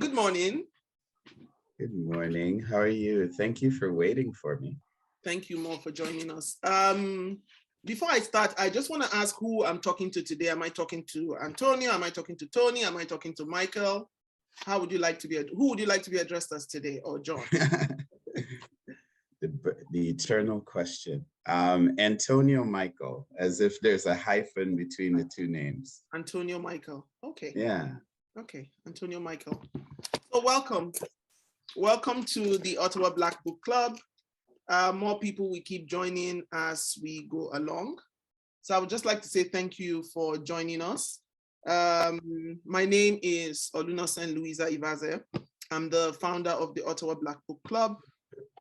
Good morning. Good morning. How are you? Thank you for waiting for me. Thank you, Mo, for joining us. Before I start, I just want to ask who I'm talking to today. Am I talking to Antonio? Am I talking to Tony? Am I talking to Micheal? Who would you like to be addressed as today, or John? The eternal question. Antonio Micheal, as if there's a hyphen between the two names. Antonio Micheal. Okay. Yeah. Okay, Antonio Micheal. So welcome. Welcome to the Ottawa Black Book Club. More people will keep joining as we go along. So I would just like to say thank you for joining us. My name is Olunosen Louisa Ivaze. I'm the founder of the Ottawa Black Book Club.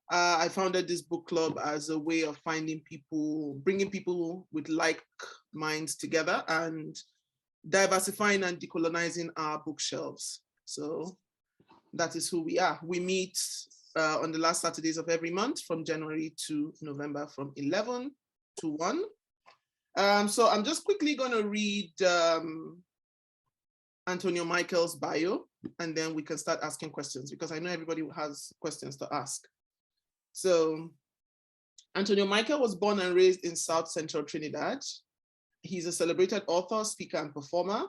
I founded this book club as a way of finding people, bringing people with like minds together and diversifying and decolonizing our bookshelves. So that is who we are. We meet on the last Saturdays of every month from January to November from 11 to 1. So I'm just quickly going to read Antonio Micheal's bio, and then we can start asking questions because I know everybody has questions to ask. So Antonio Micheal was born and raised in South Central Trinidad. He's a celebrated author, speaker, and performer.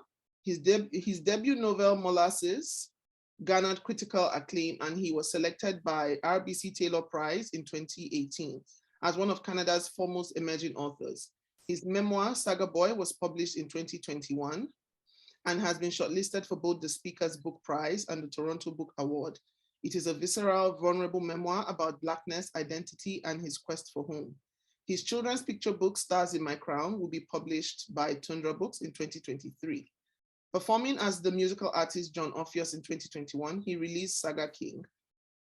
His debut novel, Molasses, garnered critical acclaim, and he was selected by RBC Taylor Prize in 2018 as one of Canada's foremost emerging authors. His memoir, Saga Boy, was published in 2021 and has been shortlisted for both the Speaker's Book Prize and the Toronto Book Award. It is a visceral, vulnerable memoir about Blackness, identity, and his quest for home. His children's picture book, Stars in My Crown, will be published by Tundra Books in 2023. Performing as the musical artist John Orpheus in 2021, he released Saga King,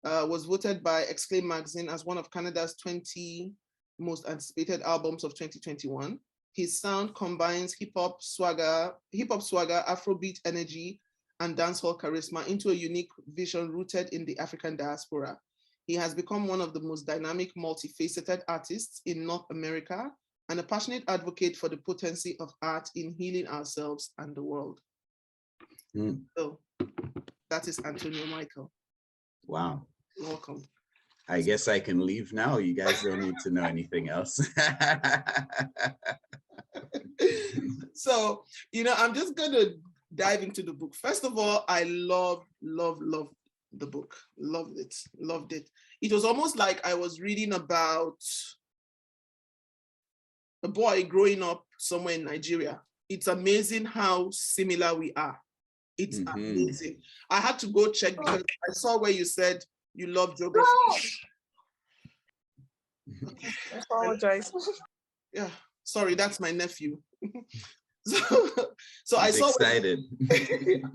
was voted by Exclaim magazine as one of Canada's 20 most anticipated albums of 2021. His sound combines hip-hop swagger, Afrobeat energy, and dancehall charisma into a unique vision rooted in the African diaspora. He has become one of the most dynamic, multifaceted artists in North America and a passionate advocate for the potency of art in healing ourselves and the world. So that is Antonio Micheal. Wow. You're welcome. I guess I can leave now. You guys don't need to know anything else. So, I'm just going to dive into the book. First of all, I love the book. Loved it. It was almost like I was reading about a boy growing up somewhere in Nigeria. It's amazing how similar we are. It's amazing. I had to go check because I saw where you said you love geography. I apologize. Yeah, sorry, that's my nephew. So I saw excited.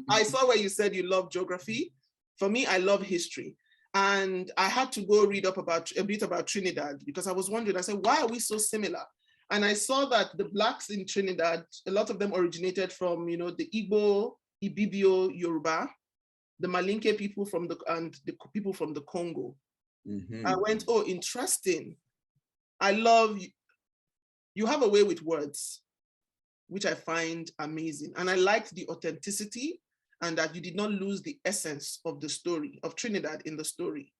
I saw where you said you love geography. For me, I love history. And I had to go read up a bit about Trinidad because I was wondering, I said, why are we so similar? And I saw that the Blacks in Trinidad, a lot of them originated from, the Igbo, Ibibio, Yoruba, the Malinke people and the people from the Congo. I went, oh, interesting. I love, you have a way with words, which I find amazing. And I liked the authenticity and that you did not lose the essence of the story, of Trinidad in the story.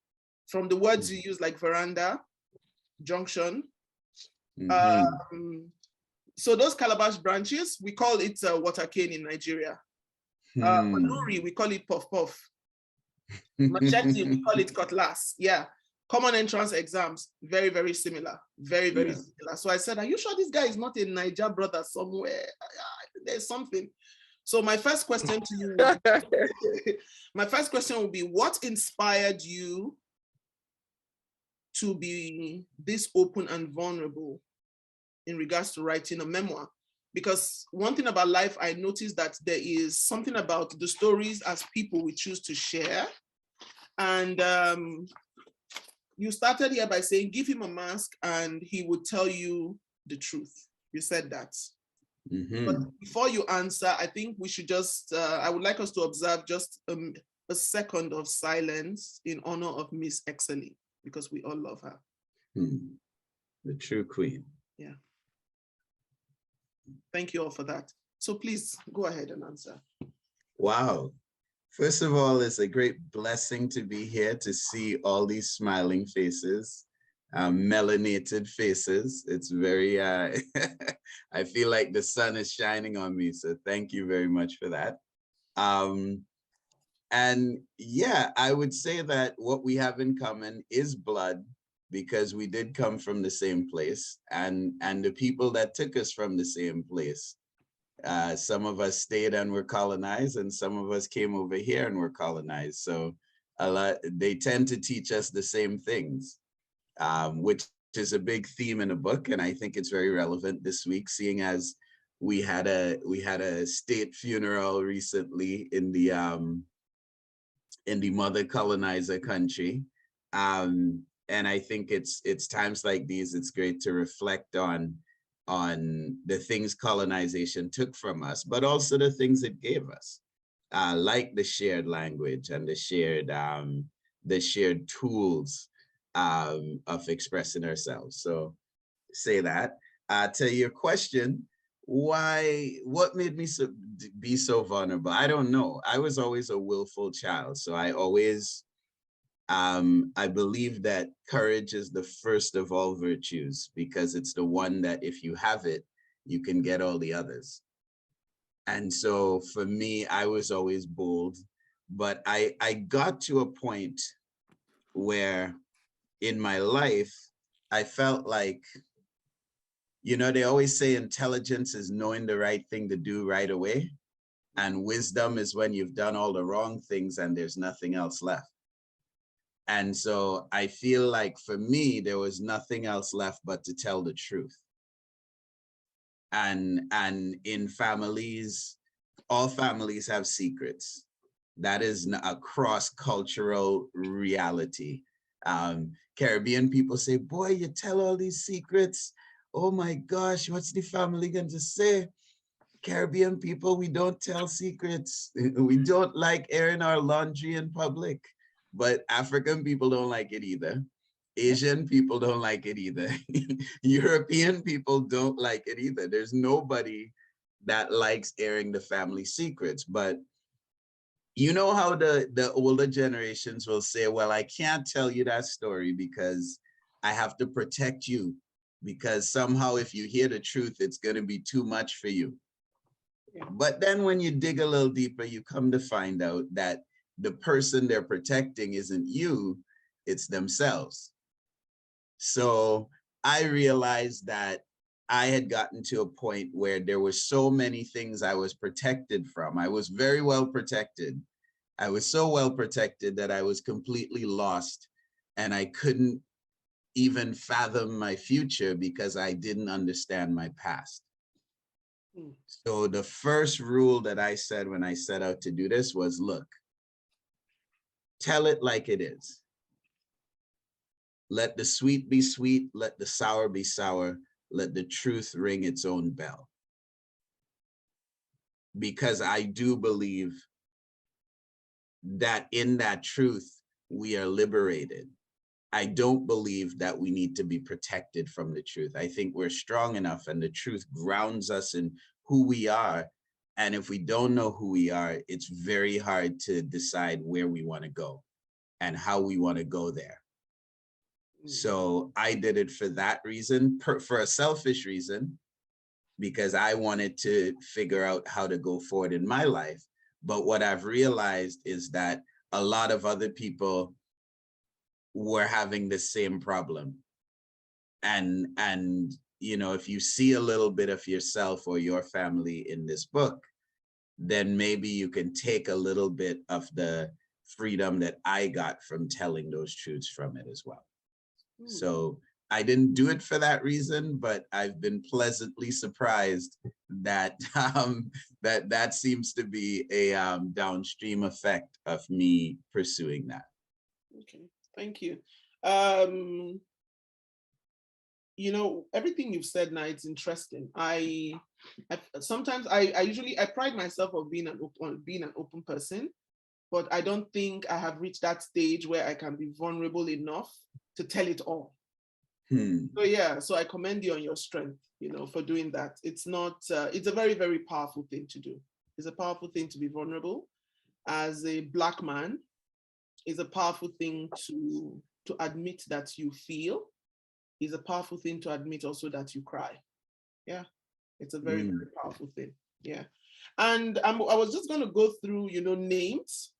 From the words you use like veranda, junction. So those calabash branches, we call it water cane in Nigeria. Manuri, we call it puff puff. Machete, we call it cutlass. Yeah. Common entrance exams, very, very similar. Very, very similar. So I said, are you sure this guy is not a Niger brother somewhere? There's something. So my first question to you, will be, what inspired you to be this open and vulnerable in regards to writing a memoir? Because one thing about life, I noticed that there is something about the stories as people we choose to share. And you started here by saying, give him a mask and he would tell you the truth. You said that. But before you answer, I think we should just, I would like us to observe just a second of silence in honor of Miss Excelly, because we all love her. The true queen. Yeah. Thank you all for that. So please go ahead and answer. Wow. First of all, it's a great blessing to be here to see all these smiling faces, melanated faces. It's very, I feel like the sun is shining on me. So thank you very much for that. Um, and yeah, I would say that what we have in common is blood because we did come from the same place and the people that took us from the same place. Some of us stayed and were colonized, and some of us came over here and were colonized. So a lot, they tend to teach us the same things, which is a big theme in the book, and I think it's very relevant this week, seeing as we had a state funeral recently in the mother colonizer country. And I think it's times like these, it's great to reflect on the things colonization took from us, but also the things it gave us, like the shared language and the shared tools of expressing ourselves. So say that. To your question, what made me be so vulnerable? I don't know. I was always a willful child. So I believe that courage is the first of all virtues because it's the one that if you have it, you can get all the others. And so for me, I was always bold, but I got to a point where in my life, I felt like, they always say intelligence is knowing the right thing to do right away. And wisdom is when you've done all the wrong things and there's nothing else left. And so I feel like for me, there was nothing else left but to tell the truth. And in families, all families have secrets. That is a cross-cultural reality. Caribbean people say, boy, you tell all these secrets. Oh my gosh, what's the family going to say? Caribbean people, we don't tell secrets. We don't like airing our laundry in public, but African people don't like it either. Asian people don't like it either. European people don't like it either. There's nobody that likes airing the family secrets, but you know how the older generations will say, well, I can't tell you that story because I have to protect you because somehow if you hear the truth, it's going to be too much for you. Yeah. But then when you dig a little deeper, you come to find out that the person they're protecting isn't you, it's themselves. So I realized that I had gotten to a point where there were so many things I was protected from. I was very well protected. I was so well protected that I was completely lost and I couldn't even fathom my future because I didn't understand my past. So the first rule that I said when I set out to do this was, look, tell it like it is. Let the sweet be sweet, let the sour be sour, let the truth ring its own bell. Because I do believe that in that truth, we are liberated. I don't believe that we need to be protected from the truth. I think we're strong enough and the truth grounds us in who we are. And if we don't know who we are, it's very hard to decide where we want to go and how we want to go there. So I did it for that reason, for a selfish reason, because I wanted to figure out how to go forward in my life. But what I've realized is that a lot of other people were having the same problem. And if you see a little bit of yourself or your family in this book, then maybe you can take a little bit of the freedom that I got from telling those truths from it as well. So I didn't do it for that reason, but I've been pleasantly surprised that that seems to be a downstream effect of me pursuing that. Okay, thank you. Everything you've said now, it's interesting. I sometimes I pride myself on being an open person, but I don't think I have reached that stage where I can be vulnerable enough to tell it all. So I commend you on your strength, for doing that. It's not, it's a very, very powerful thing to do. It's a powerful thing to be vulnerable. as a Black man is a powerful thing to admit that you feel. Is a powerful thing to admit also that you cry. Yeah, it's a very, very powerful thing. Yeah. And I was just going to go through, names.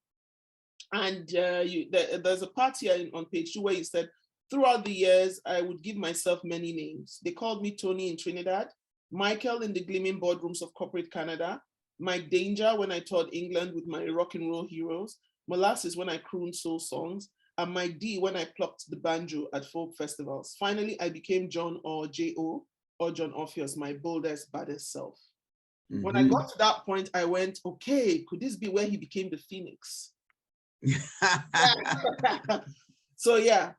And there's a part here on page 2 where you said, throughout the years, I would give myself many names. They called me Tony in Trinidad, Micheal in the gleaming boardrooms of corporate Canada, Mike Danger when I toured England with my rock and roll heroes, Molasses when I crooned soul songs, and Mike D when I plucked the banjo at folk festivals. Finally, I became John or J.O. or John Orpheus, my boldest, baddest self. When I got to that point, I went, okay, could this be where he became the Phoenix? So yeah,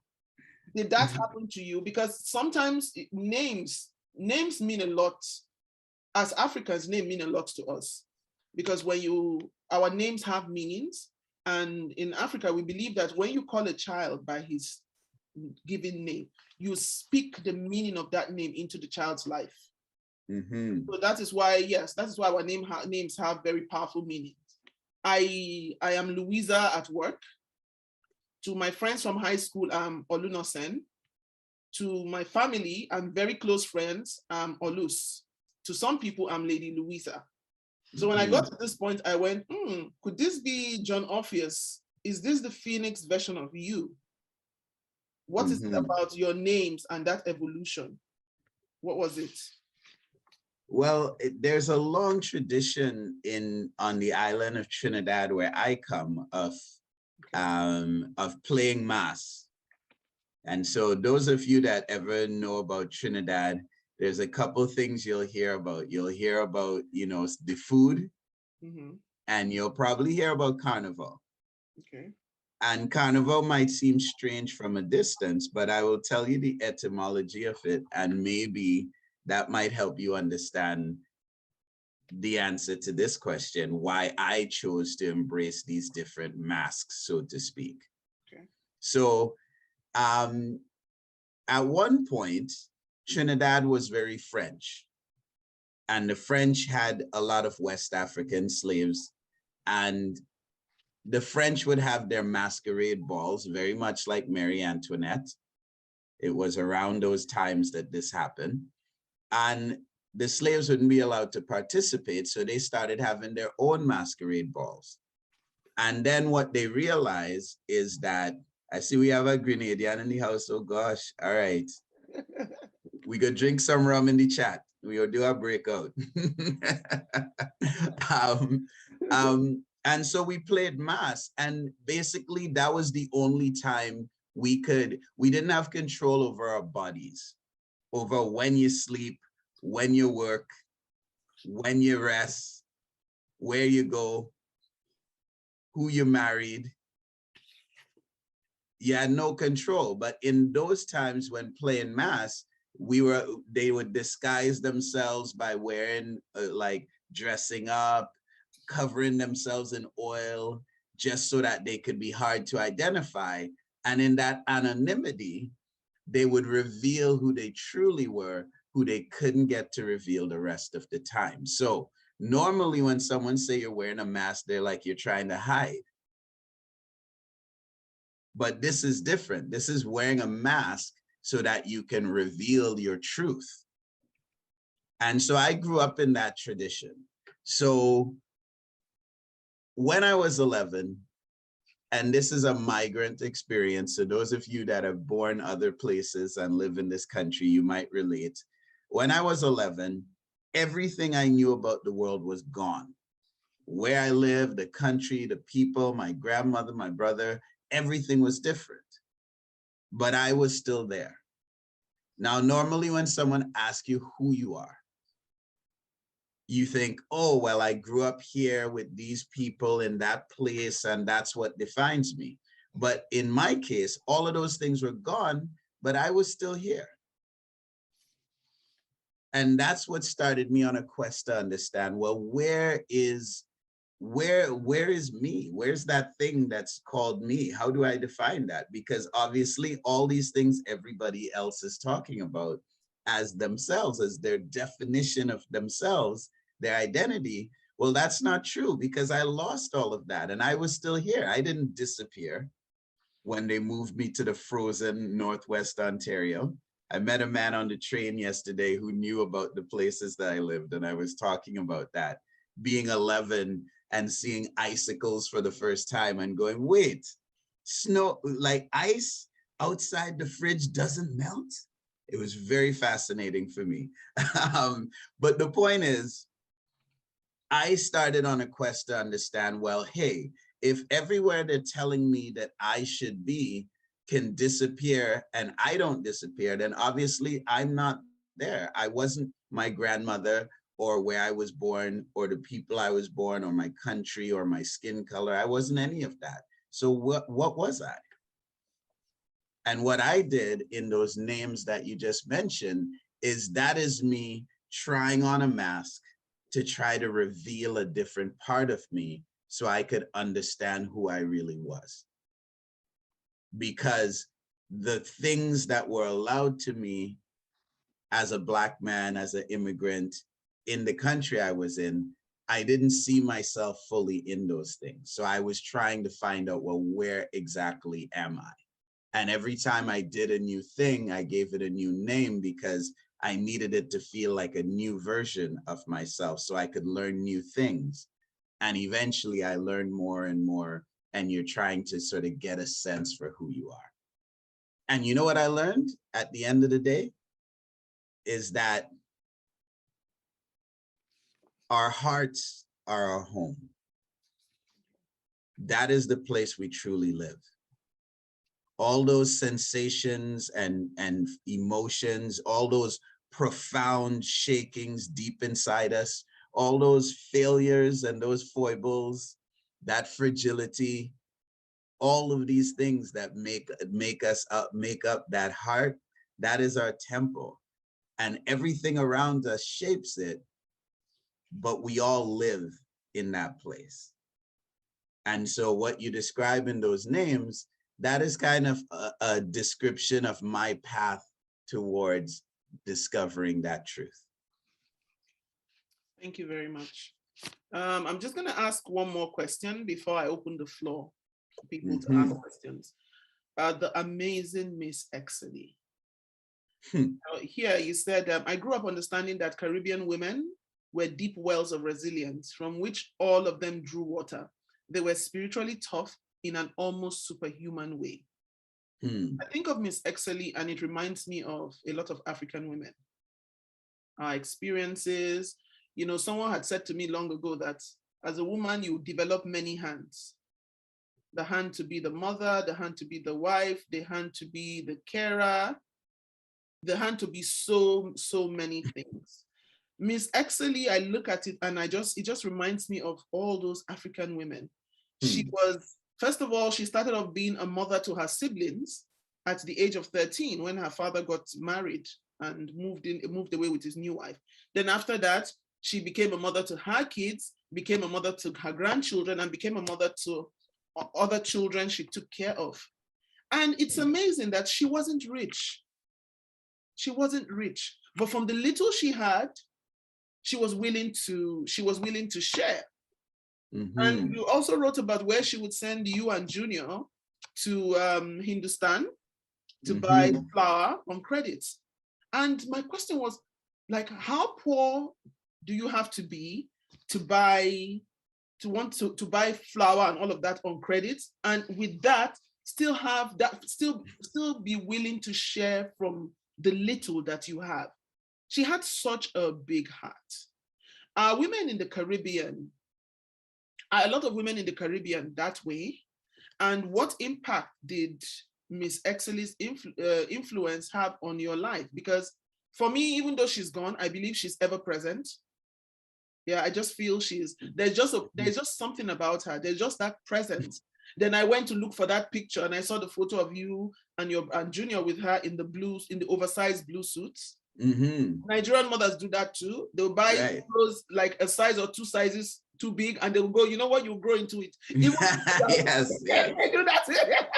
did that happen to you? Because sometimes names mean a lot. As Africans, names mean a lot to us. Because our names have meanings. And in Africa, we believe that when you call a child by his given name, you speak the meaning of that name into the child's life. So that is why, yes, that is why our names have very powerful meanings. I am Louisa at work. To my friends from high school, I'm Olunosen. To my family, I'm very close friends, I'm Olus. To some people, I'm Lady Louisa. So when I got to this point, I went, could this be John Orpheus? Is this the Phoenix version of you? What is it about your names and that evolution? What was it? Well, there's a long tradition on the island of Trinidad where I come of playing mass. And so those of you that ever know about Trinidad, there's a couple things you'll hear about. You'll hear about, the food, and you'll probably hear about carnival. Okay. And carnival might seem strange from a distance, but I will tell you the etymology of it, and maybe that might help you understand the answer to this question, why I chose to embrace these different masks, so to speak. Okay. So at one point, Trinidad was very French, and the French had a lot of West African slaves, and the French would have their masquerade balls, very much like Marie Antoinette. It was around those times that this happened. And the slaves wouldn't be allowed to participate, so they started having their own masquerade balls. And then what they realized is that, I see we have a Grenadian in the house, oh gosh, all right. We could drink some rum in the chat. We'll do a breakout. And so we played mass, and basically that was the only time we didn't have control over our bodies, over when you sleep, when you work, when you rest, where you go, who you married. You had no control. But in those times when playing mass, they would disguise themselves by wearing like dressing up, covering themselves in oil, just so that they could be hard to identify. And in that anonymity, they would reveal who they truly were, who they couldn't get to reveal the rest of the time. So normally when someone say you're wearing a mask, they're like, you're trying to hide. But this is different. This is wearing a mask so that you can reveal your truth. And so I grew up in that tradition. So when I was 11, and this is a migrant experience, so those of you that are born other places and live in this country, you might relate. When I was 11, everything I knew about the world was gone. Where I lived, the country, the people, my grandmother, my brother, everything was different. But I was still there. Now, normally when someone asks you who you are, you think, oh, well, I grew up here with these people in that place, and that's what defines me. But in my case, all of those things were gone, but I was still here. And that's what started me on a quest to understand, well, where is me? Where's that thing that's called me? How do I define that? Because obviously all these things everybody else is talking about as themselves, as their definition of themselves, their identity. Well, that's not true because I lost all of that and I was still here. I didn't disappear when they moved me to the frozen Northwest Ontario. I met a man on the train yesterday who knew about the places that I lived, and I was talking about that, being 11 and seeing icicles for the first time and going, wait, snow, like ice outside the fridge doesn't melt? It was very fascinating for me. But the point is, I started on a quest to understand, well, hey, if everywhere they're telling me that I should be can disappear and I don't disappear, then obviously I'm not there. I wasn't my grandmother or where I was born or the people I was born or my country or my skin color. I wasn't any of that. So what was I? And what I did in those names that you just mentioned is that is me trying on a mask to try to reveal a different part of me so I could understand who I really was. Because the things that were allowed to me as a Black man, as an immigrant in the country I was in, I didn't see myself fully in those things. So I was trying to find out, well, where exactly am I? And every time I did a new thing, I gave it a new name because I needed it to feel like a new version of myself so I could learn new things. And eventually I learned more and more, and you're trying to sort of get a sense for who you are. And you know what I learned at the end of the day? Is that our hearts are our home. That is the place we truly live. All those sensations and emotions, all those profound shakings deep inside us, all those failures and those foibles, that fragility, all of these things that make up that heart, that is our temple. And everything around us shapes it, but we all live in that place. And so what you describe in those names, that is kind of a description of my path towards discovering that truth. Thank you very much. I'm just going to ask one more question before I open the floor for people to ask questions. The amazing Miss Exley. Here you said, I grew up understanding that Caribbean women were deep wells of resilience from which all of them drew water. They were spiritually tough in an almost superhuman way. I think of Miss Exley and it reminds me of a lot of African women. Our experiences, you know, someone had said to me long ago that as a woman, you develop many hands. The hand to be the mother, the hand to be the wife, the hand to be the carer, the hand to be so many things. Miss Exley, I look at it and it just reminds me of all those African women. She was, first of all, she started off being a mother to her siblings at the age of 13 when her father got married and moved away with his new wife. Then after that, she became a mother to her kids, became a mother to her grandchildren, and became a mother to other children she took care of. And it's amazing that she wasn't rich. She wasn't rich, but from the little she had, she was willing to share. And you also wrote about where she would send you and Junior to Hindustan to buy flour on credit. And my question was, like, how poor do you have to be to buy flour and all of that on credit, and with that still have that still be willing to share from the little that you have? She had such a big heart. Women in the Caribbean, a lot of women in the Caribbean that way. And what impact did Miss Exley's influence have on your life? Because for me, even though she's gone, I believe she's ever present. Yeah, I just feel there's just something about her. There's just that presence. Then I went to look for that picture and I saw the photo of you and Junior with her in the oversized blue suits. Nigerian mothers do that too. They'll buy clothes like a size or two sizes too big, and they'll go, you know what, you grow into it. Yes. They do that.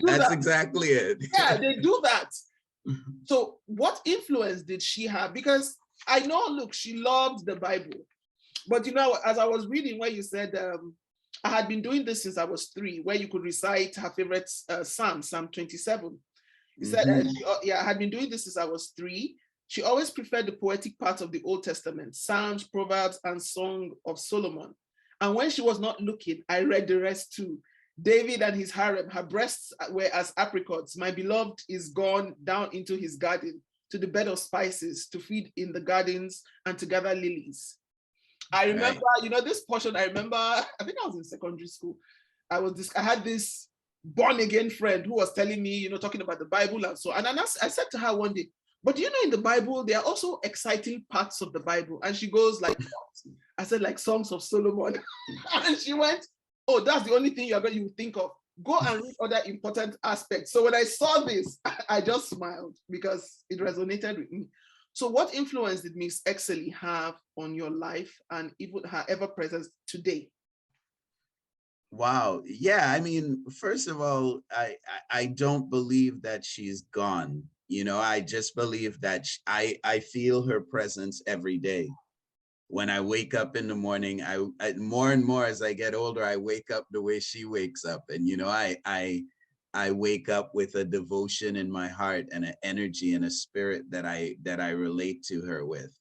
That's exactly it. Yeah, they do that. So what influence did she have? Because I know, look, she loved the Bible. But you know, as I was reading where you said, I had been doing this since I was 3, where you could recite her favorite Psalm, Psalm 27. You said, yeah, I had been doing this since I was 3. She always preferred the poetic parts of the Old Testament, Psalms, Proverbs, and Song of Solomon. And when she was not looking, I read the rest too. David and his harem, her breasts were as apricots. My beloved is gone down into his garden, to the bed of spices, to feed in the gardens and to gather lilies. I remember, you know, this portion, I remember, I think I was in secondary school. I had this born again friend who was telling me, you know, talking about the Bible and so, and I said to her one day, but do you know in the Bible, there are also exciting parts of the Bible? And she goes like, what? I said, like Songs of Solomon. And she went, oh, that's the only thing you think of. Go and read other important aspects. So when I saw this, I just smiled because it resonated with me. So what influence did Miss Excelly have on your life and even her ever presence today? Wow. Yeah. I mean, first of all, I don't believe that she's gone. You know, I just believe that I feel her presence every day. When I wake up in the morning, I more and more as I get older, I wake up the way she wakes up. And, you know, I wake up with a devotion in my heart and an energy and a spirit that I relate to her with.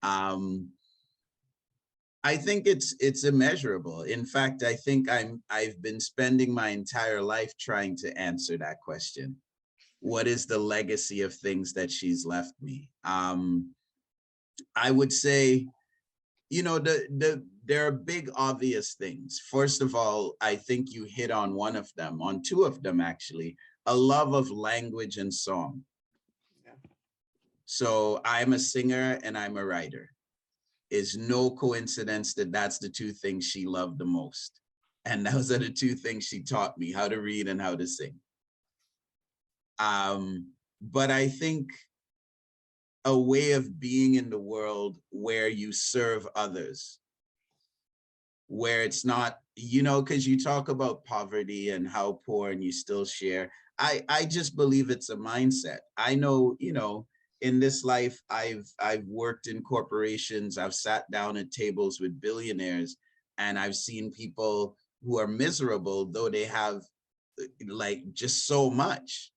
I think it's immeasurable. In fact, I think I've been spending my entire life trying to answer that question. What is the legacy of things that she's left me? I would say, you know, there are big obvious things. First of all, I think you hit on one of them, on two of them actually, a love of language and song. Yeah. So I'm a singer and I'm a writer. It's no coincidence that that's the two things she loved the most. And those are the two things she taught me, how to read and how to sing. But I think a way of being in the world where you serve others, where it's not, you know, because you talk about poverty and how poor and you still share. I just believe it's a mindset. I know, you know, in this life, I've worked in corporations, I've sat down at tables with billionaires, and I've seen people who are miserable, though they have like just so much.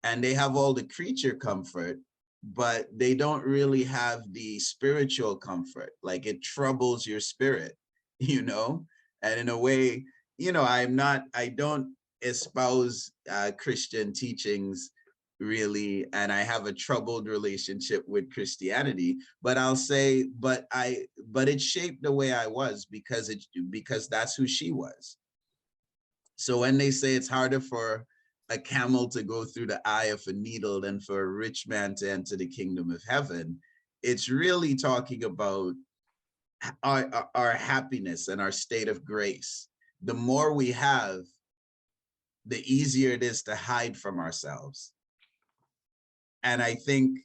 And they have all the creature comfort, but they don't really have the spiritual comfort. Like it troubles your spirit, you know? And in a way, you know, I don't espouse Christian teachings really, and I have a troubled relationship with Christianity, but I'll say, but it shaped the way I was because that's who she was. So when they say it's harder for a camel to go through the eye of a needle than for a rich man to enter the kingdom of heaven, it's really talking about our happiness and our state of grace. The more we have, the easier it is to hide from ourselves. And I think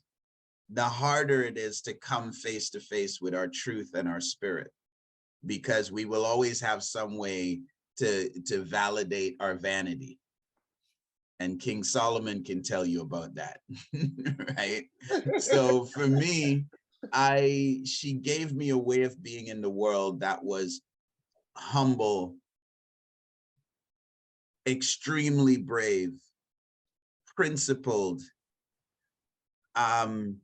the harder it is to come face to face with our truth and our spirit, because we will always have some way to validate our vanity. And King Solomon can tell you about that, right? So for me, she gave me a way of being in the world that was humble, extremely brave, principled, kind.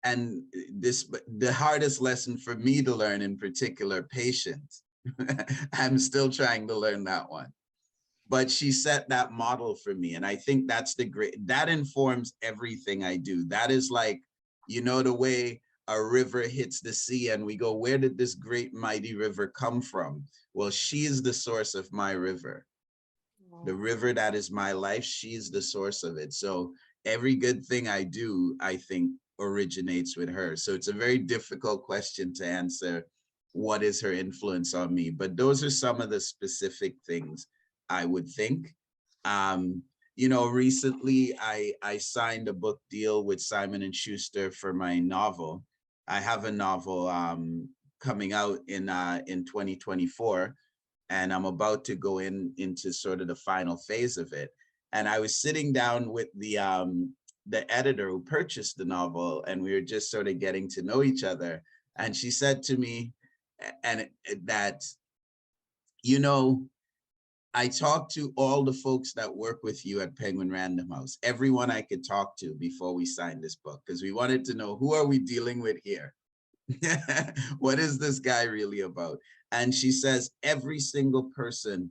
And the hardest lesson for me to learn in particular, patience. I'm still trying to learn that one. But she set that model for me. And I think that's that informs everything I do. That is like, you know, the way a river hits the sea and we go, where did this great mighty river come from? Well, she is the source of my river. The river that is my life, she's the source of it. So every good thing I do, I think originates with her. So it's a very difficult question to answer. What is her influence on me? But those are some of the specific things I would think. You know, recently I signed a book deal with Simon and Schuster for my novel. I have a novel coming out in 2024, and I'm about to go into sort of the final phase of it. And I was sitting down with the editor who purchased the novel, and we were just sort of getting to know each other. And she said to me, and that, you know, I talked to all the folks that work with you at Penguin Random House, everyone I could talk to before we signed this book, because we wanted to know, who are we dealing with here? What is this guy really about? And she says, every single person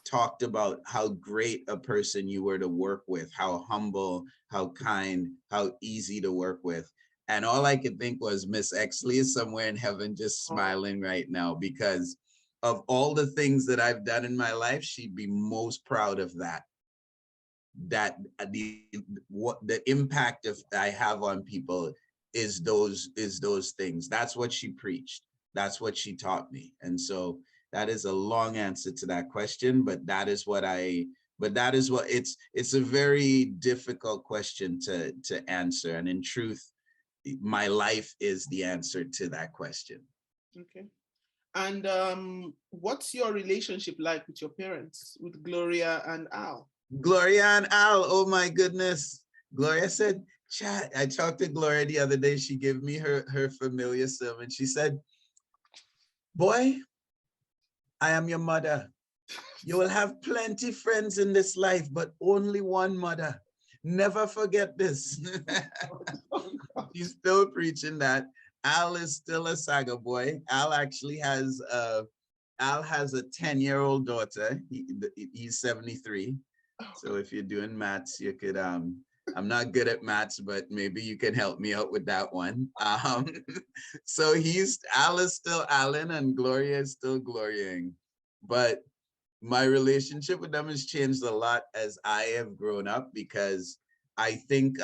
talked about how great a person you were to work with, how humble, how kind, how easy to work with. And all I could think was, Miss Exley is somewhere in heaven just smiling right now, because of all the things that I've done in my life, she'd be most proud of that. That the impact of I have on people is those things. That's what she preached. That's what she taught me. And so that is a long answer to that question, but that is what it's a very difficult question to answer. And in truth, my life is the answer to that question. Okay. And what's your relationship like with your parents, with Gloria and Al? Gloria and Al, oh my goodness. Gloria said, chat. I talked to Gloria the other day. She gave me her familiar sermon. She said, boy, I am your mother. You will have plenty friends in this life, but only one mother. Never forget this. She's still preaching that. Al is still a saga boy. Al actually has a 10-year-old daughter. He's 73. So if you're doing maths, you could, I'm not good at maths, but maybe you can help me out with that one. So Al is still Alan and Gloria is still Gloriaing. But my relationship with them has changed a lot as I have grown up, because I think,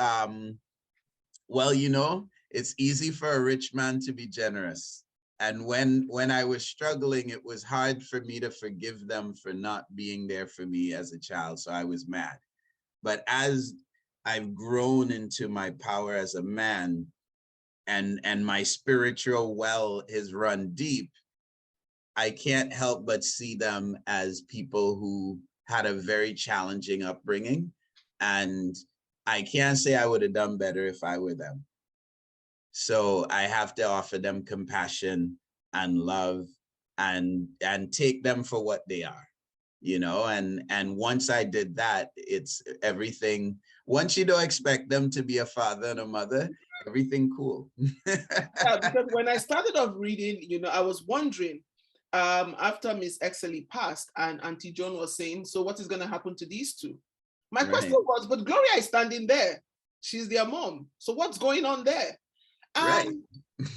well, you know, it's easy for a rich man to be generous. And when I was struggling, it was hard for me to forgive them for not being there for me as a child. So I was mad. But as I've grown into my power as a man, and my spiritual well has run deep, I can't help but see them as people who had a very challenging upbringing. And I can't say I would have done better if I were them. So I have to offer them compassion and love and take them for what they are, you know, and once I did that, it's everything. Once you don't expect them to be a father and a mother, everything cool. Yeah, because when I started off reading, you know, I was wondering, after Miss Exley passed and Auntie Joan was saying, so what is going to happen to these two? My question was, but Gloria is standing there. She's their mom. So what's going on there? Right.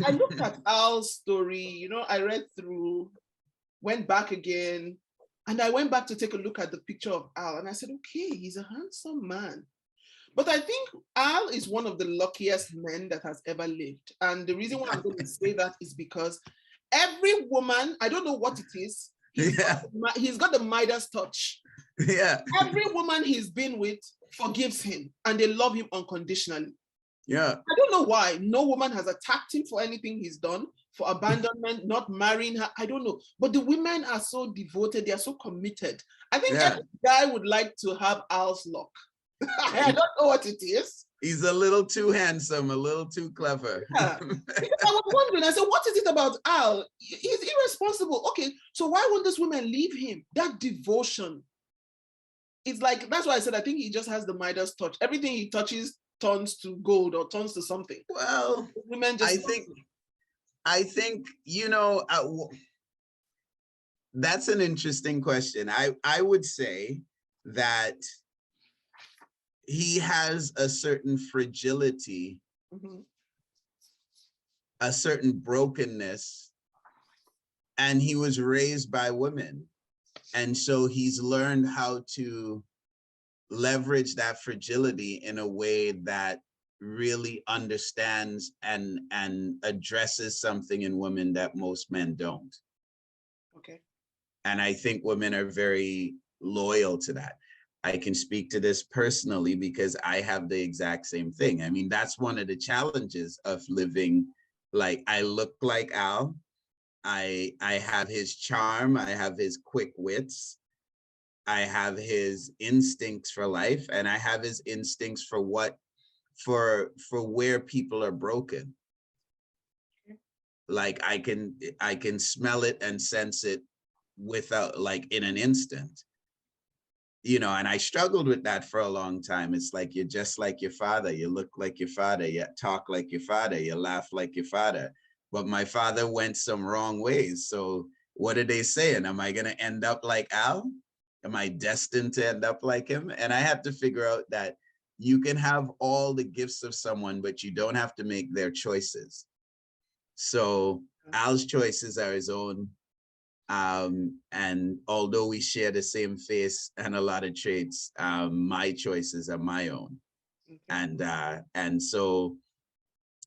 I looked at Al's story, you know, I read through, went back again, and I went back to take a look at the picture of Al, and I said, okay, he's a handsome man. But I think Al is one of the luckiest men that has ever lived. And the reason why I'm going to say that is because every woman, I don't know what it is, he's got the Midas touch. Yeah. Every woman he's been with forgives him, and they love him unconditionally. Yeah. I don't know why. No woman has attacked him for anything he's done, for abandonment, not marrying her. I don't know. But the women are so devoted. They are so committed. I think every guy would like to have Al's luck. I don't know what it is. He's a little too handsome, a little too clever. Yeah. Because I was wondering, I said, what is it about Al? He's irresponsible. Okay, so why won't those women leave him? That devotion. It's like, that's why I said, I think he just has the Midas touch. Everything he touches turns to gold or turns to something. Well, women just I think, you know, that's an interesting question. I would say that he has a certain fragility, a certain brokenness, and he was raised by women. And so he's learned how to leverage that fragility in a way that really understands and addresses something in women that most men don't. Okay. And I think women are very loyal to that. I can speak to this personally because I have the exact same thing. I mean, that's one of the challenges of living. Like, I look like Al. I have his charm. I have his quick wits. I have his instincts for life, and I have his instincts for for where people are broken. Like I can smell it and sense it without, like, in an instant. And I struggled with that for a long time. It's like, you're just like your father, you look like your father, you talk like your father, you laugh like your father. But my father went some wrong ways. So what are they saying? Am I going to end up like Al? Am I destined to end up like him? And I had to figure out that you can have all the gifts of someone, but you don't have to make their choices. So Al's choices are his own. And although we share the same face and a lot of traits, my choices are my own. Okay. And so,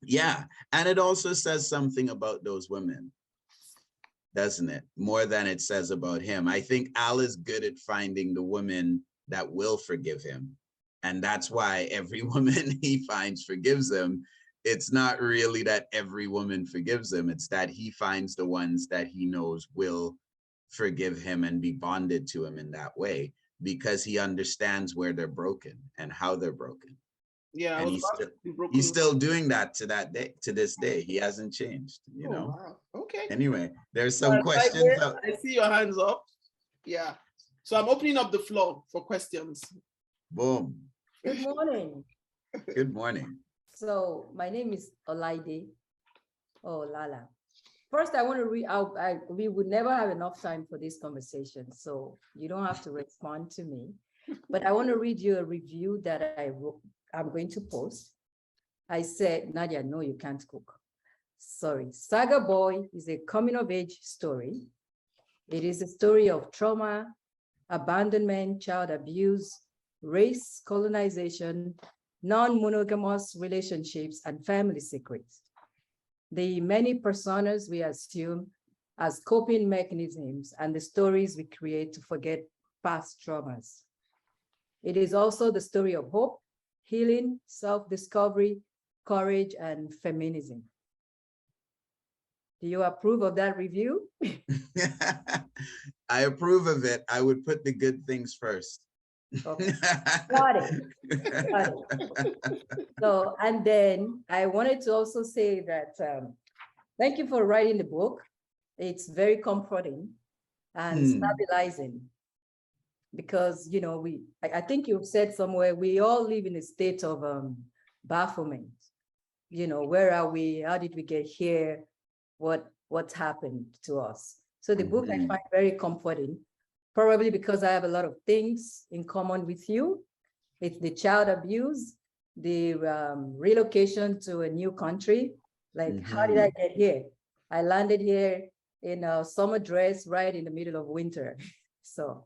yeah. And it also says something about those women, doesn't it? More than it says about him. I think Al is good at finding the woman that will forgive him. And that's why every woman he finds forgives him. It's not really that every woman forgives him. It's that he finds the ones that he knows will forgive him and be bonded to him in that way, because he understands where they're broken and how they're broken. Yeah, and he's still doing that to this day. He hasn't changed, Wow. Okay. Anyway, there's some questions. I see your hands up. Yeah. So I'm opening up the floor for questions. Boom. Good morning. Good morning. So my name is Olaide. Oh, Lala. First, I want to read out. We would never have enough time for this conversation, so you don't have to respond to me. But I want to read you a review that I'm going to post. I said, Nadia, no, you can't cook. Sorry. Saga Boy is a coming-of-age story. It is a story of trauma, abandonment, child abuse, race, colonization, non-monogamous relationships, and family secrets. The many personas we assume as coping mechanisms and the stories we create to forget past traumas. It is also the story of hope, healing, self-discovery, courage, and feminism. Do you approve of that review? I approve of it. I would put the good things first. Okay. Got it. Got it. So, and then I wanted to also say that thank you for writing the book. It's very comforting and stabilizing, because, I think you've said somewhere, we all live in a state of bafflement. Where are we? How did we get here? What's happened to us? So the book I find very comforting, probably because I have a lot of things in common with you. It's the child abuse, the relocation to a new country. Like, how did I get here? I landed here in a summer dress right in the middle of winter. So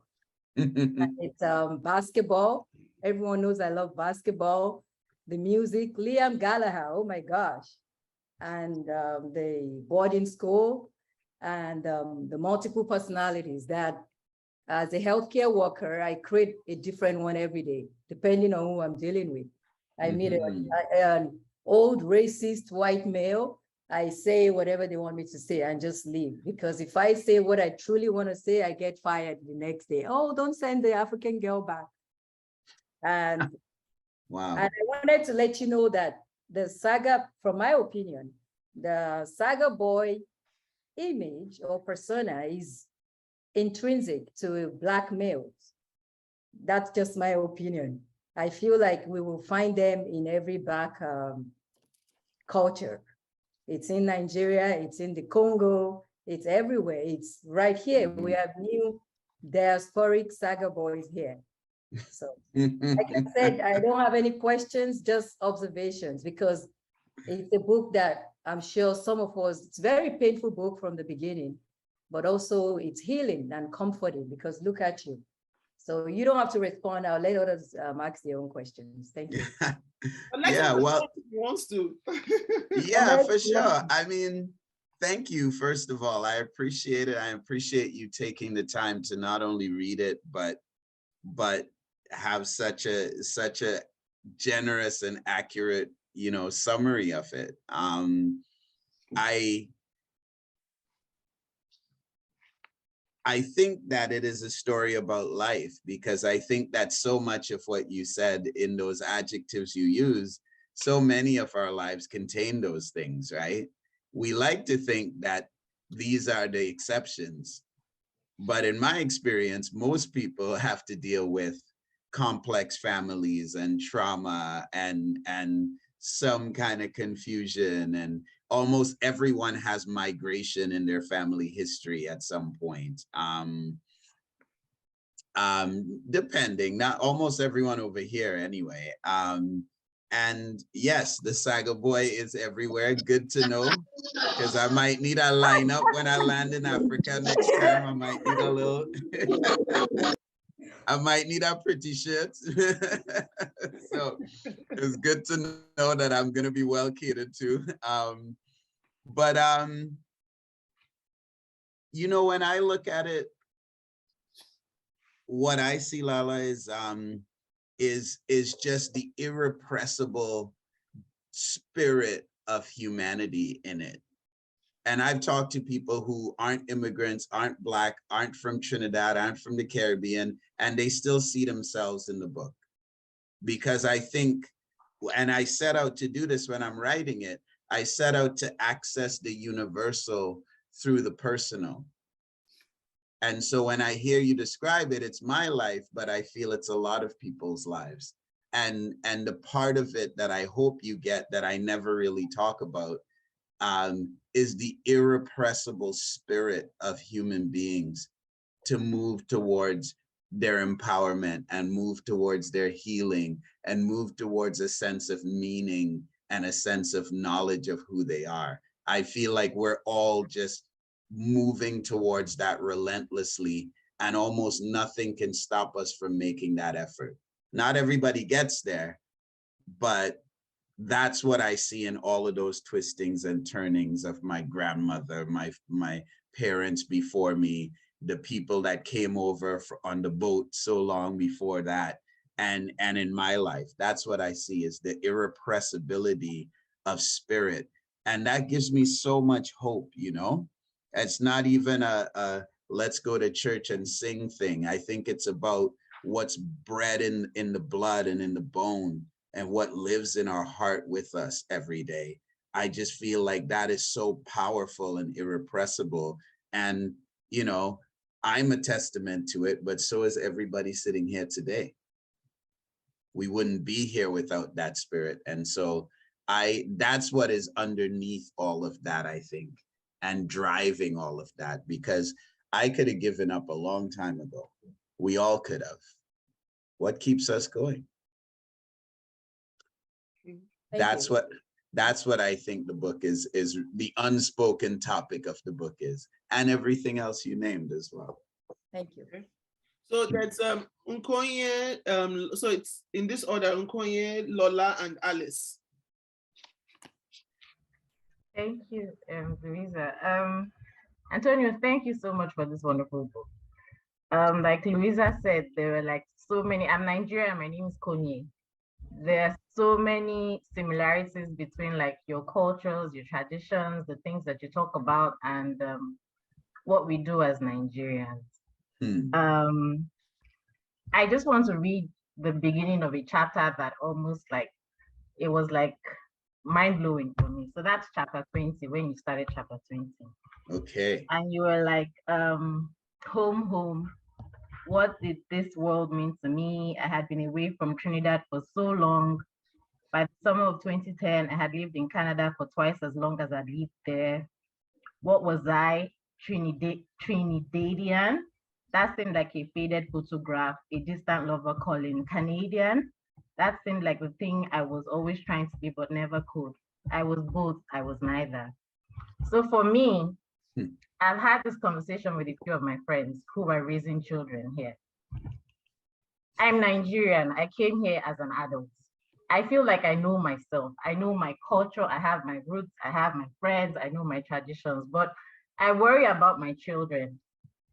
it's basketball. Everyone knows I love basketball. The music, Liam Gallagher, oh my gosh. And the boarding school, and the multiple personalities that, as a healthcare worker, I create a different one every day, depending on who I'm dealing with. I meet an old racist white male. I say whatever they want me to say and just leave. Because if I say what I truly want to say, I get fired the next day. Oh, don't send the African girl back. And, wow. And I wanted to let you know that the saga, from my opinion, the saga boy image or persona is intrinsic to Black males. That's just my opinion. I feel like we will find them in every Black culture. It's in Nigeria, it's in the Congo, it's everywhere. It's right here. We have new diasporic saga boys here. So, like I said, I don't have any questions, just observations, because it's a book that I'm sure some of us, it's a very painful book from the beginning, but also it's healing and comforting, because look at you. So you don't have to respond. I'll let others ask their own questions. Thank you. Yeah, well, wants to. Yeah, for sure. I mean, thank you, first of all. I appreciate it. I appreciate you taking the time to not only read it, but have such a generous and accurate, summary of it. I think that it is a story about life, because I think that so much of what you said in those adjectives you use so many of our lives contain those things, right? We like to think that these are the exceptions, but in my experience, most people have to deal with complex families and trauma and some kind of confusion, and almost everyone has migration in their family history at some point. Depending, not almost everyone over here anyway. And yes, the Saga boy is everywhere. Good to know, because I might need a lineup when I land in Africa next time. I might need a little, I might need a pretty shirt. So it's good to know that I'm gonna be well catered to. But you know, when I look at it, what I see, Lala, is just the irrepressible spirit of humanity in it. And I've talked to people who aren't immigrants, aren't Black, aren't from Trinidad, aren't from the Caribbean, and they still see themselves in the book. Because I think, and I set out to do this when I'm writing it, I set out to access the universal through the personal. And so when I hear you describe it, it's my life, but I feel it's a lot of people's lives. And the part of it that I hope you get that I never really talk about is the irrepressible spirit of human beings to move towards their empowerment and move towards their healing and move towards a sense of meaning and a sense of knowledge of who they are. I feel like we're all just moving towards that relentlessly, and almost nothing can stop us from making that effort. Not everybody gets there, but that's what I see in all of those twistings and turnings of my grandmother, my parents before me, the people that came over on the boat so long before that, and in my life. That's what I see, is the irrepressibility of spirit. And that gives me so much hope, you know? It's not even a let's go to church and sing thing. I think it's about what's bred in the blood and in the bone, and what lives in our heart with us every day. I just feel like that is so powerful and irrepressible. And, you know, I'm a testament to it, but so is everybody sitting here today. We wouldn't be here without that spirit. And so that's what is underneath all of that, I think, and driving all of that, because I could have given up a long time ago. We all could have. What keeps us going? That's what I think the book is the unspoken topic of the book is, and everything else you named as well. Thank you. Okay. So that's Nkonye, so it's in this order: Nkonye, Lola, and Alice. Thank you, Louisa. Antonio, thank you so much for this wonderful book. Like Louisa said, there were like so many. I'm Nigerian, my name is Konye. There are so many similarities between like your cultures, your traditions, the things that you talk about, and what we do as Nigerians. I just want to read the beginning of a chapter that almost like, it was like mind-blowing for me. So that's chapter 20, when you started chapter 20. Okay. And you were like, home, what did this world mean to me? I had been away from Trinidad for so long. By the summer of 2010, I had lived in Canada for twice as long as I'd lived there. What was I? Trinidadian? That seemed like a faded photograph, a distant lover calling. Canadian? That seemed like the thing I was always trying to be but never could. I was both, I was neither. So for me, I've had this conversation with a few of my friends who are raising children here. I'm Nigerian. I came here as an adult. I feel like I know myself. I know my culture. I have my roots. I have my friends. I know my traditions, but I worry about my children.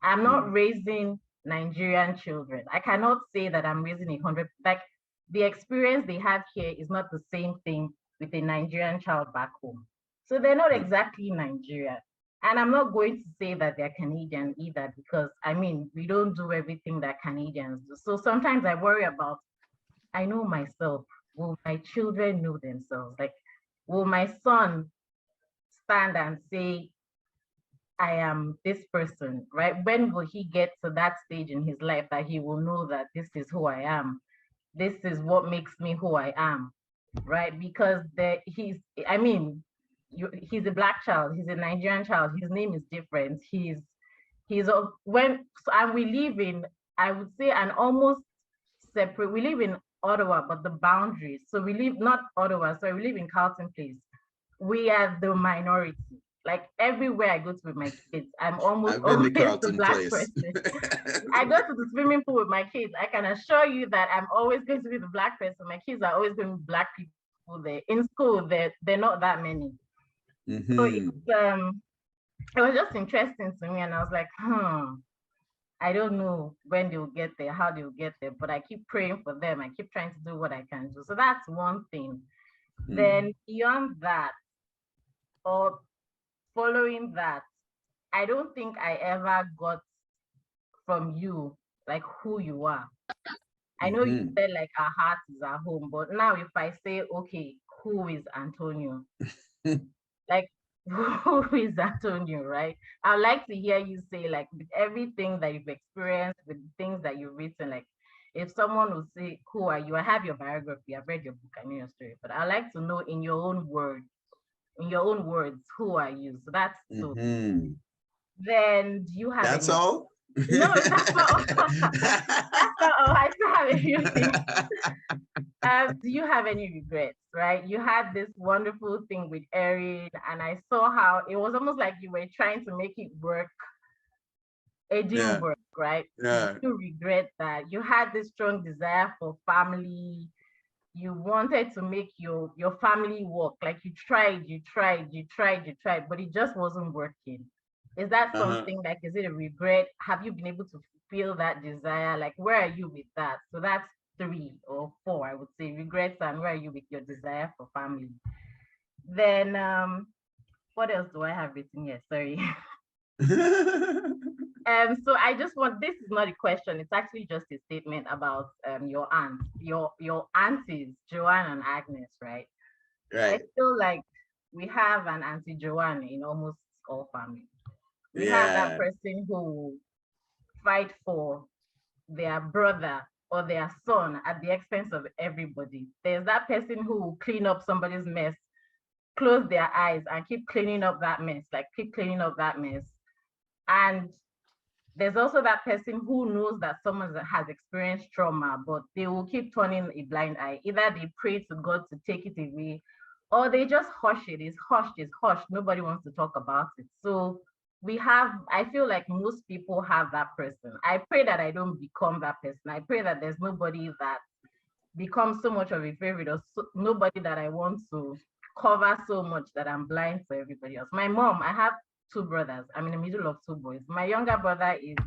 I'm not raising Nigerian children. I cannot say that I'm raising 100, like the experience they have here is not the same thing with a Nigerian child back home. So they're not exactly Nigerian. And I'm not going to say that they're Canadian either, because I mean, we don't do everything that Canadians do. So sometimes I worry about, I know myself. will my children know themselves? Like, will my son stand and say, I am this person, right? When will he get to that stage in his life that he will know that this is who I am? This is what makes me who I am, right? Because I mean, he's a black child, he's a Nigerian child, his name is different. And we live in, I would say, an almost separate, we live in Ottawa, but the boundaries. So we live, not Ottawa, sorry, we live in Carlton Place. We are the minority. Like everywhere I go to with my kids, I'm almost I've been always to the Carlton black Place. person. I go to the swimming pool with my kids. I can assure you that I'm always going to be the black person. My kids are always going to be black people there. In school, they're not that many. So it was just interesting to me, and I was like, I don't know when they'll get there, how they'll get there, but I keep praying for them. I keep trying to do what I can do. So that's one thing. Then beyond that, or following that, I don't think I ever got from you like who you are. I know you said like our heart is our home, but now if I say, okay, who is Antonio? Like, who is Antonio, right? I'd like to hear you say, like, with everything that you've experienced, with things that you've written, like, if someone would say, who are you? I have your biography, I've read your book, I know your story, but I'd like to know in your own words, who are you? So that's so. Then do you have That's any? all? No, that's not all. That's not all. I still have a few things. Do you have any regrets, right? You had this wonderful thing with Erin, and I saw how it was almost like you were trying to make it work. It didn't work, right? Yeah. You regret that. You had this strong desire for family. You wanted to make your family work. Like you tried, but it just wasn't working. Is that something like, is it a regret? Have you been able to feel that desire? Like, where are you with that? So that's 3 or 4, I would say, regrets, and where are you with your desire for family? Then what else do I have written here? Sorry. So I just want, this is not a question, it's actually just a statement about your aunt, your aunties, Joanne and Agnes, right? Right. I feel like we have an Auntie Joanne in almost all families. We have that person who fight for their brother or their son at the expense of everybody. There's that person who will clean up somebody's mess, close their eyes and keep cleaning up that mess, And there's also that person who knows that someone has experienced trauma, but they will keep turning a blind eye. Either they pray to God to take it away, or they just hush it. It's hushed. Nobody wants to talk about it. So I feel like most people have that person. I pray that I don't become that person. I pray that there's nobody that becomes so much of a favorite, or nobody that I want to cover so much that I'm blind to everybody else. My mom, I have 2 brothers. I'm in the middle of 2 boys. My younger brother is,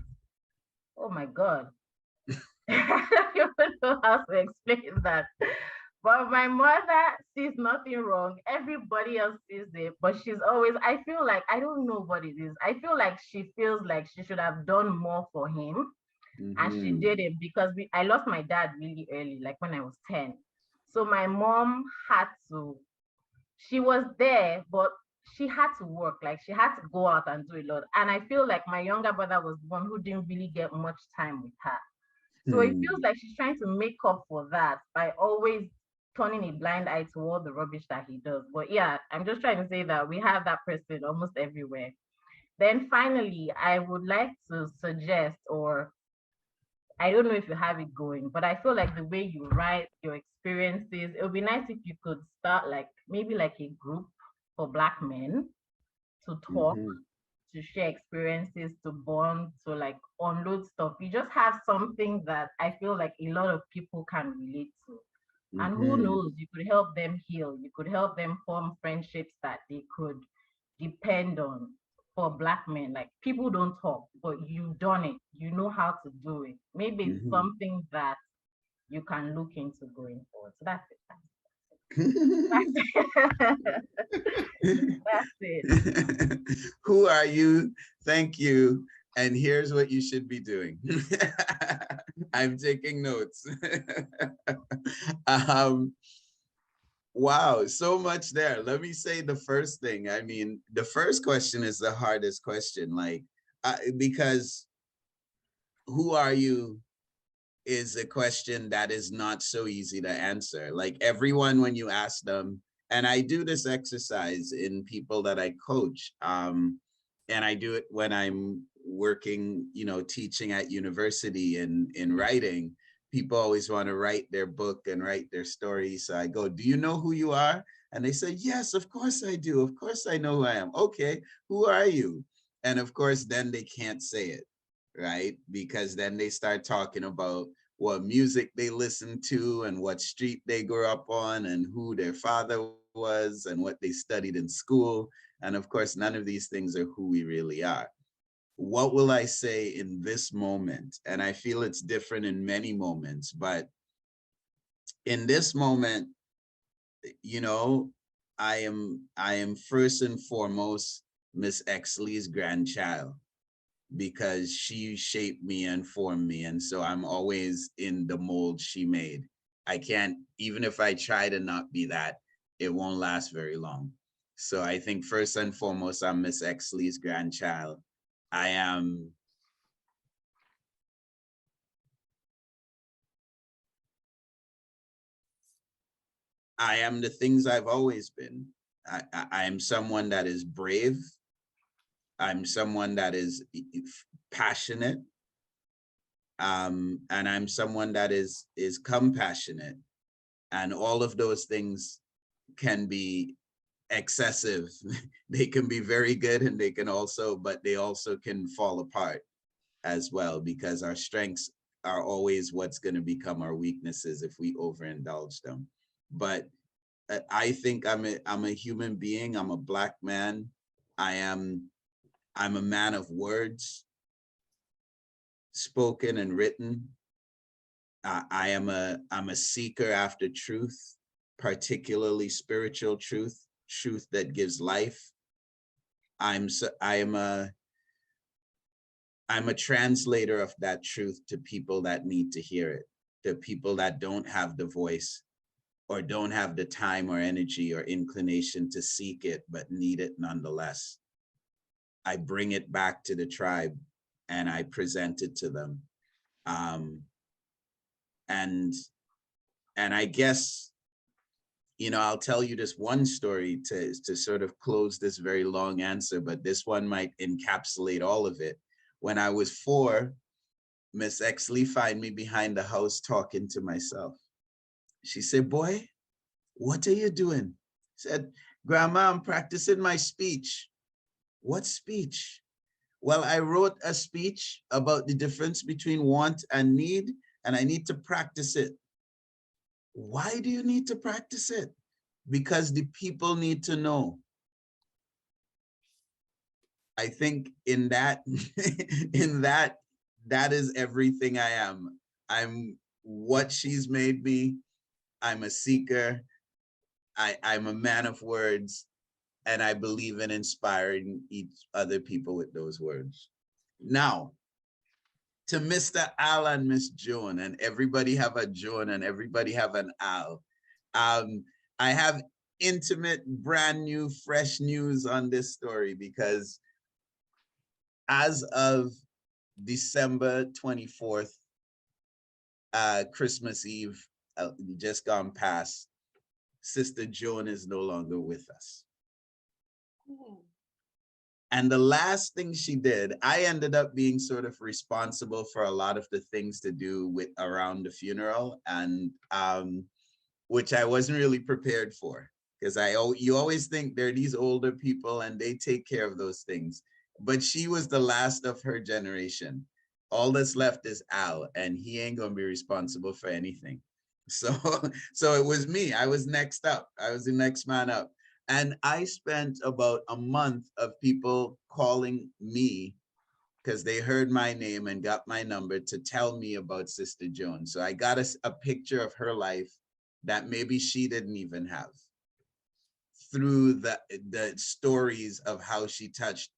oh my God. I don't even know how to explain that. But my mother sees nothing wrong. Everybody else sees it, but she's always, I feel like, I don't know what it is. I feel like she feels like she should have done more for him. And she didn't, because I lost my dad really early, like when I was 10. So my mom she was there, but she had to work, like she had to go out and do a lot. And I feel like my younger brother was the one who didn't really get much time with her. So it feels like she's trying to make up for that by always turning a blind eye to all the rubbish that he does. But yeah, I'm just trying to say that we have that person almost everywhere. Then finally, I would like to suggest, or I don't know if you have it going, but I feel like the way you write your experiences, it would be nice if you could start like maybe like a group for Black men to talk, to share experiences, to bond, to like unload stuff. You just have something that I feel like a lot of people can relate to. And who knows, you could help them heal. You could help them form friendships that they could depend on. For Black men, like people don't talk, but you've done it. You know how to do it. Maybe it's something that you can look into going forward. So that's it. That's it. Who are you? Thank you. And here's what you should be doing. I'm taking notes. Wow, so much there. Let me say the first thing. I mean, the first question is the hardest question, like, because who are you is a question that is not so easy to answer. Like everyone, when you ask them, and I do this exercise in people that I coach, and I do it when I'm working, teaching at university in writing. People always want to write their book and write their story. So I go, do you know who you are? And they say, yes, of course I do. Of course I know who I am. Okay, who are you? And of course, then they can't say it, right? Because then they start talking about what music they listen to and what street they grew up on and who their father was and what they studied in school. And of course, none of these things are who we really are. What will I say in this moment? And I feel it's different in many moments, but in this moment, you know, I am first and foremost Miss Exley's grandchild, because she shaped me and formed me. And so I'm always in the mold she made. I can't, even if I try to not be that, it won't last very long. So I think first and foremost, I'm Miss Exley's grandchild. I am the things I've always been. I am someone that is brave. I'm someone that is passionate. And I'm someone that is compassionate. And all of those things can be excessive. They can be very good, and but they also can fall apart as well, because our strengths are always what's going to become our weaknesses if we overindulge them. But I think I'm a human being. I'm a Black man. I'm a man of words, spoken and written. I'm a seeker after truth, particularly spiritual truth, truth that gives life. I'm a translator of that truth to people that need to hear it, to people that don't have the voice or don't have the time or energy or inclination to seek it, but need it nonetheless. I bring it back to the tribe and I present it to them. And I guess, I'll tell you this one story to sort of close this very long answer, but this one might encapsulate all of it. When I was 4, Miss Exley find me behind the house talking to myself. She said, boy, what are you doing? I said, Grandma, I'm practicing my speech. What speech? Well, I wrote a speech about the difference between want and need, and I need to practice it. Why do you need to practice it? Because the people need to know. I think in that, that is everything I am. I'm what she's made me. I'm a seeker. I'm a man of words, and I believe in inspiring other people with those words. Now, to Mr. Al and Miss Joan, and everybody have a Joan and everybody have an Al. I have intimate, brand new, fresh news on this story, because as of December 24th, Christmas Eve, just gone past, Sister Joan is no longer with us. And the last thing she did, I ended up being sort of responsible for a lot of the things to do with around the funeral, and which I wasn't really prepared for, because you always think there are these older people and they take care of those things. But she was the last of her generation. All that's left is Al, and he ain't gonna be responsible for anything. So it was me. I was next up. I was the next man up. And I spent about a month of people calling me because they heard my name and got my number to tell me about Sister Joan. So I got a picture of her life that maybe she didn't even have, through the stories of how she touched,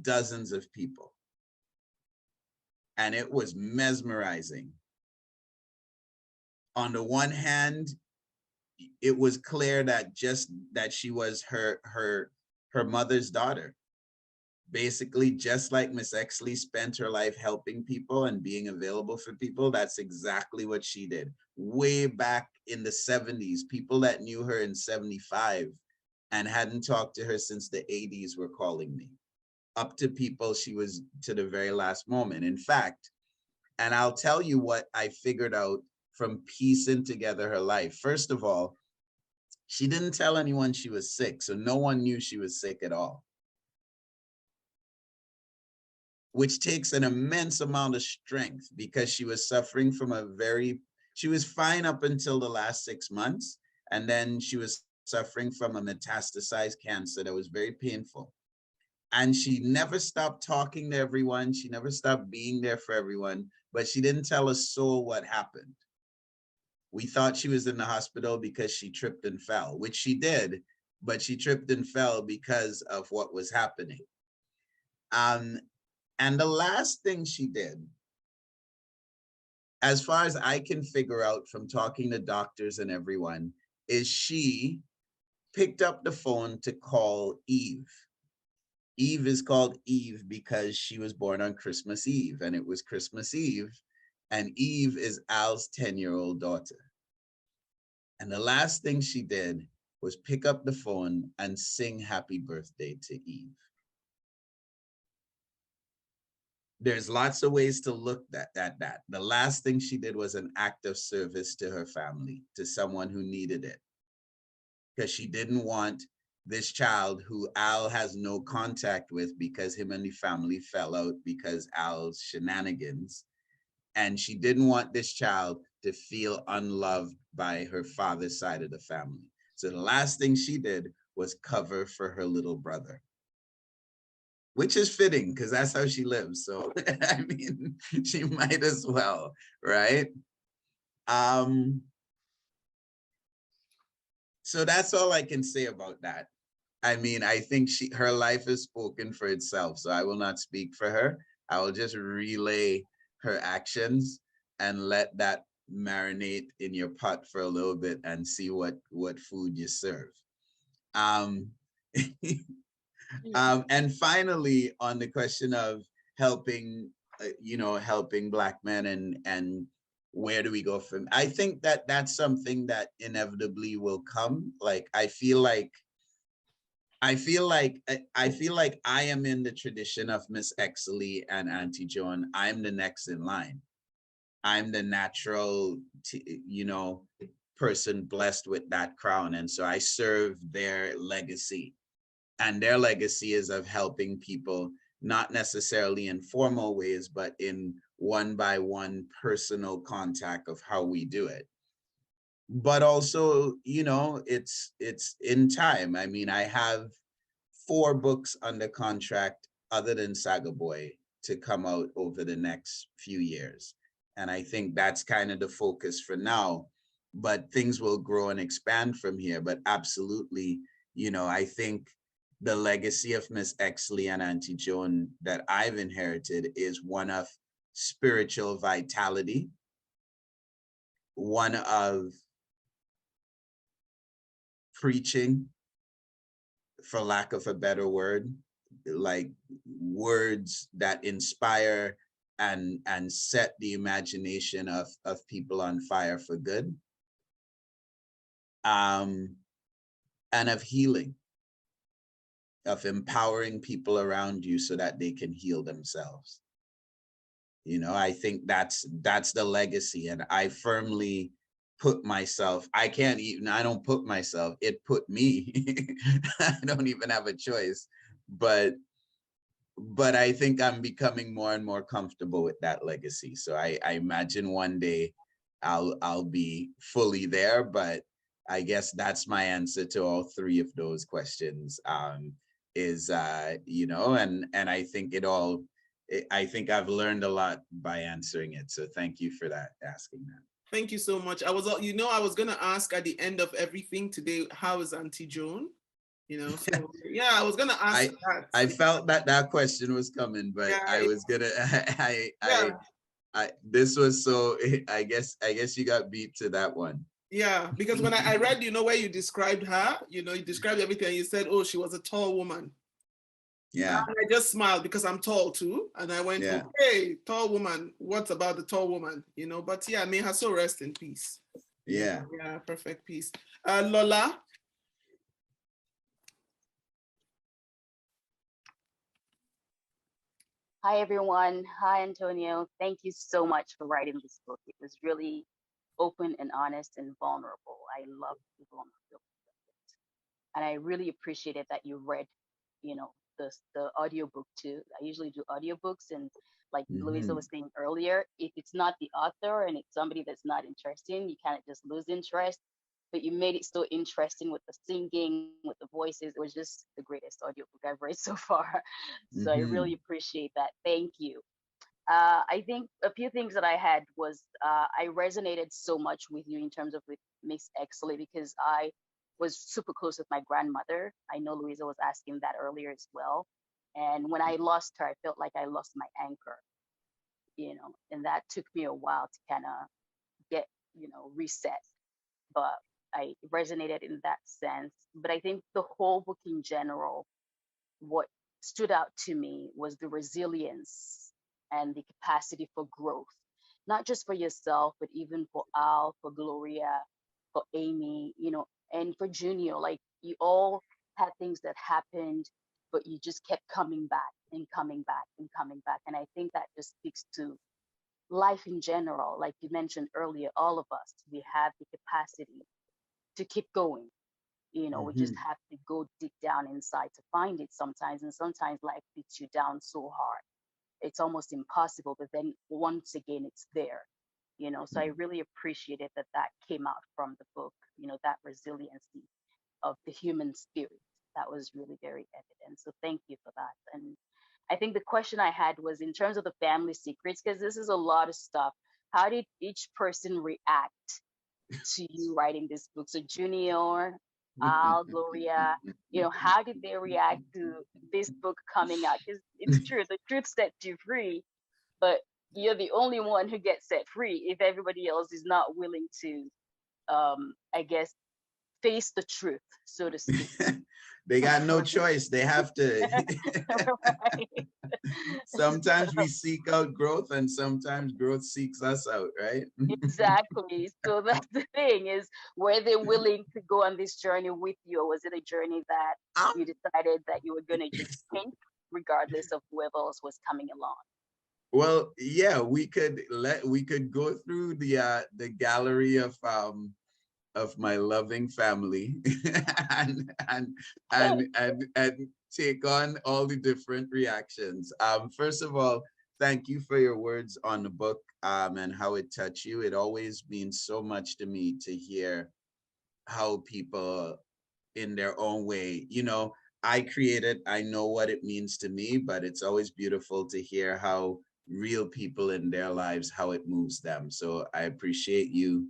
dozens of people. And it was mesmerizing. On the one hand, it was clear that just that she was her mother's daughter. Basically, just like Miss Exley spent her life helping people and being available for people, that's exactly what she did. Way back in the 70s, people that knew her in 75 and hadn't talked to her since the 80s were calling me. Up to people she was to the very last moment. In fact, and I'll tell you what I figured out from piecing together her life. First of all, she didn't tell anyone she was sick, so no one knew she was sick at all, which takes an immense amount of strength because she was suffering from she was fine up until the last 6 months, and then she was suffering from a metastasized cancer that was very painful. And she never stopped talking to everyone. She never stopped being there for everyone, but she didn't tell a soul what happened. We thought she was in the hospital because she tripped and fell, which she did, but she tripped and fell because of what was happening. And the last thing she did, as far as I can figure out from talking to doctors and everyone, is she picked up the phone to call Eve. Eve is called Eve because she was born on Christmas Eve, and it was Christmas Eve, and Eve is Al's 10-year-old daughter. And the last thing she did was pick up the phone and sing happy birthday to Eve. There's lots of ways to look at that. The last thing she did was an act of service to her family, to someone who needed it. Because she didn't want this child, who Al has no contact with because him and the family fell out because Al's shenanigans. And she didn't want this child to feel unloved by her father's side of the family. So the last thing she did was cover for her little brother, which is fitting because that's how she lives. So, I mean, she might as well, right? So that's all I can say about that. I mean, I think her life is spoken for itself, so I will not speak for her. I will just relay her actions and let that marinate in your pot for a little bit and see what food you serve. And finally, on the question of helping, helping Black men and where do we go from? I think that that's something that inevitably will come. Like, I feel like I am in the tradition of Miss Exley and Auntie Joan. I'm the next in line. I'm the natural, person blessed with that crown. And so I serve their legacy. And their legacy is of helping people, not necessarily in formal ways, but in one-by-one personal contact of how we do it. But also, it's in time. I mean, I have 4 books under contract other than Saga Boy to come out over the next few years. And I think that's kind of the focus for now, but things will grow and expand from here. But absolutely, I think the legacy of Miss Exley and Auntie Joan that I've inherited is one of spiritual vitality, one of preaching, for lack of a better word, like words that inspire and set the imagination of people on fire for good, and of healing, of empowering people around you so that they can heal themselves. I think that's the legacy, and I firmly put myself, I don't put myself, it put me. I don't even have a choice, but I think I'm becoming more and more comfortable with that legacy. So I imagine one day I'll be fully there, but I guess that's my answer to all 3 of those questions. And I think I think I've learned a lot by answering it. So thank you for asking that. Thank you so much. I was going to ask at the end of everything today, how is Auntie Joan? So yeah, I was going to ask that. I felt that question was coming, but yeah, I was going to, This was so, I guess you got beat to that one. Yeah, because when I read, where you described her, you described everything and you said, oh, she was a tall woman. Yeah. And I just smiled because I'm tall too. And I went, Yeah. okay, tall woman. What about the tall woman? But yeah, may her soul rest in peace. Yeah. Yeah, perfect peace. Lola. Hi, everyone. Hi, Antonio. Thank you so much for writing this book. It was really open and honest and vulnerable. I love the vulnerability of it. And I really appreciated that you read, the audiobook too. I usually do audiobooks, and like Louisa was saying earlier, if it's not the author and it's somebody that's not interesting, you kind of just lose interest. But you made it so interesting with the singing, with the voices. It was just the greatest audiobook I've read so far. So I really appreciate that. Thank you. I think a few things that I had was I resonated so much with you in terms of with Miss Exley, because I was super close with my grandmother. I know Louisa was asking that earlier as well. And when I lost her, I felt like I lost my anchor, and that took me a while to kind of get, reset. But I resonated in that sense. But I think the whole book in general, what stood out to me was the resilience and the capacity for growth, not just for yourself, but even for Al, for Gloria, for Amy, and for Junior. Like, you all had things that happened, but you just kept coming back and coming back and coming back. And I think that just speaks to life in general. Like you mentioned earlier, all of us, we have the capacity to keep going. We just have to go deep down inside to find it sometimes. And sometimes life beats you down so hard, it's almost impossible. But then once again, it's there. So I really appreciated that came out from the book, that resiliency of the human spirit. That was really very evident. So thank you for that. And I think the question I had was in terms of the family secrets, because this is a lot of stuff. How did each person react to you writing this book? So Junior, Al, Gloria, how did they react to this book coming out? Because it's true, the truth set you free, but you're the only one who gets set free if everybody else is not willing to, I guess, face the truth, so to speak. They got no choice. They have to. Right. Sometimes we seek out growth and sometimes growth seeks us out, right? Exactly. So that's the thing, is, were they willing to go on this journey with you, or was it a journey that you decided that you were going to just take regardless of whoever else was coming along? Well, yeah, we could go through the gallery of my loving family and take on all the different reactions. First of all, thank you for your words on the book and how it touched you. It always means so much to me to hear how people in their own way, I created, I know what it means to me, but it's always beautiful to hear how real people in their lives, how it moves them. So I appreciate you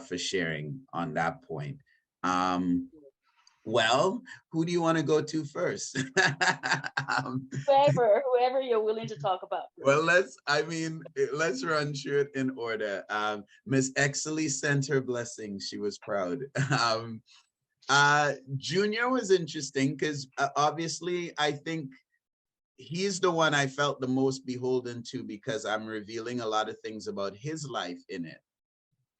for sharing on that point. Well, who do you want to go to first? Whoever you're willing to talk about. Well, let's run through it in order. Miss Exley sent her blessings. She was proud. Junior was interesting because obviously I think he's the one I felt the most beholden to because I'm revealing a lot of things about his life in it.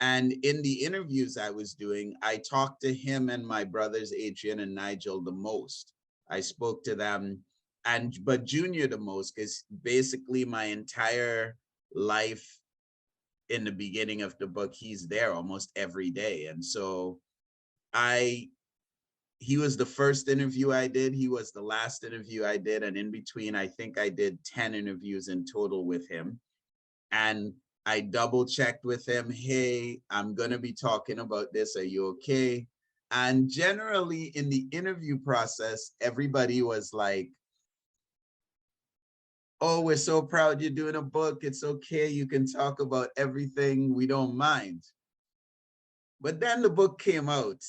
And in the interviews I was doing, I talked to him and my brothers, Adrian and Nigel, the most. I spoke to them, but Junior the most, because basically my entire life in the beginning of the book, he's there almost every day. And so he was the first interview I did. He was the last interview I did. And in between, I think I did 10 interviews in total with him. And I double checked with him, hey, I'm going to be talking about this. Are you okay? And generally in the interview process, everybody was like, oh, we're so proud you're doing a book. It's okay. You can talk about everything. We don't mind. But then the book came out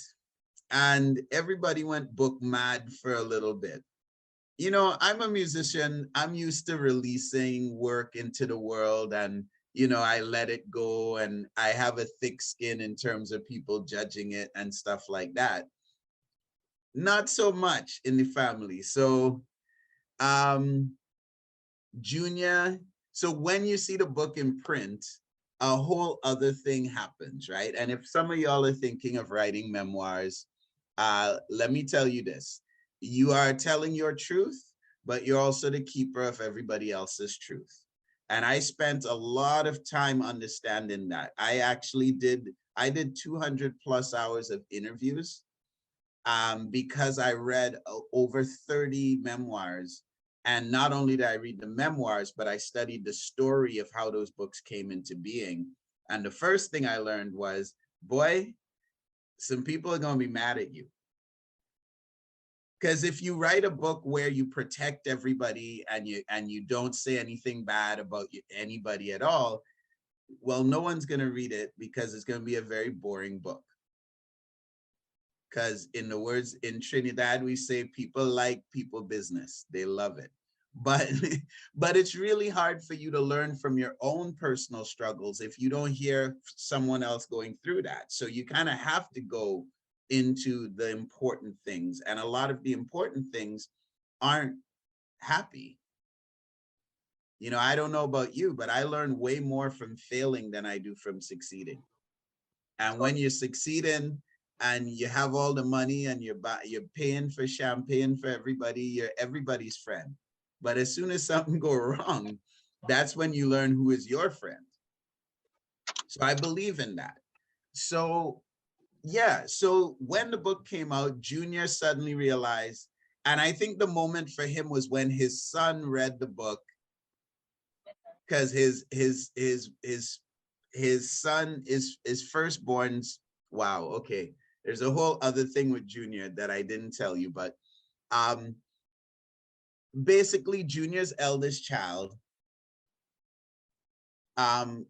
and everybody went book mad for a little bit. I'm a musician. I'm used to releasing work into the world and I let it go, and I have a thick skin in terms of people judging it and stuff like that. Not so much in the family. So Junior, so when you see the book in print, a whole other thing happens, right? And if some of y'all are thinking of writing memoirs, let me tell you this. You are telling your truth, but you're also the keeper of everybody else's truth. And I spent a lot of time understanding that. I did 200 plus hours of interviews because I read over 30 memoirs. And not only did I read the memoirs, but I studied the story of how those books came into being. And the first thing I learned was, boy, some people are going to be mad at you. Because if you write a book where you protect everybody and you don't say anything bad about anybody at all, well, no one's going to read it because it's going to be a very boring book. Because in the words in Trinidad, we say people like people business. They love it. But it's really hard for you to learn from your own personal struggles if you don't hear someone else going through that. So you kind of have to go into the important things. And a lot of the important things aren't happy. I don't know about you, but I learn way more from failing than I do from succeeding. And when you're succeeding, and you have all the money and you're paying for champagne for everybody, you're everybody's friend. But as soon as something goes wrong, that's when you learn who is your friend. So I believe in that. So yeah, so when the book came out, Junior suddenly realized, and I think the moment for him was when his son read the book, because his son is firstborn's. Wow, okay. There's a whole other thing with Junior that I didn't tell you, but basically Junior's eldest child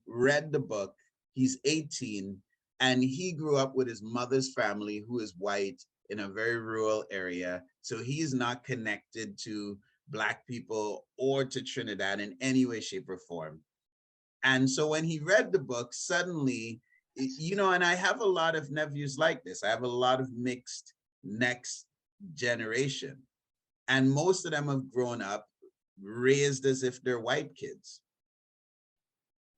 read the book. He's 18, and he grew up with his mother's family, who is white, in a very rural area. So he's not connected to Black people or to Trinidad in any way, shape, or form. And so when he read the book, suddenly, and I have a lot of nephews like this. I have a lot of mixed next generation. And most of them have grown up raised as if they're white kids.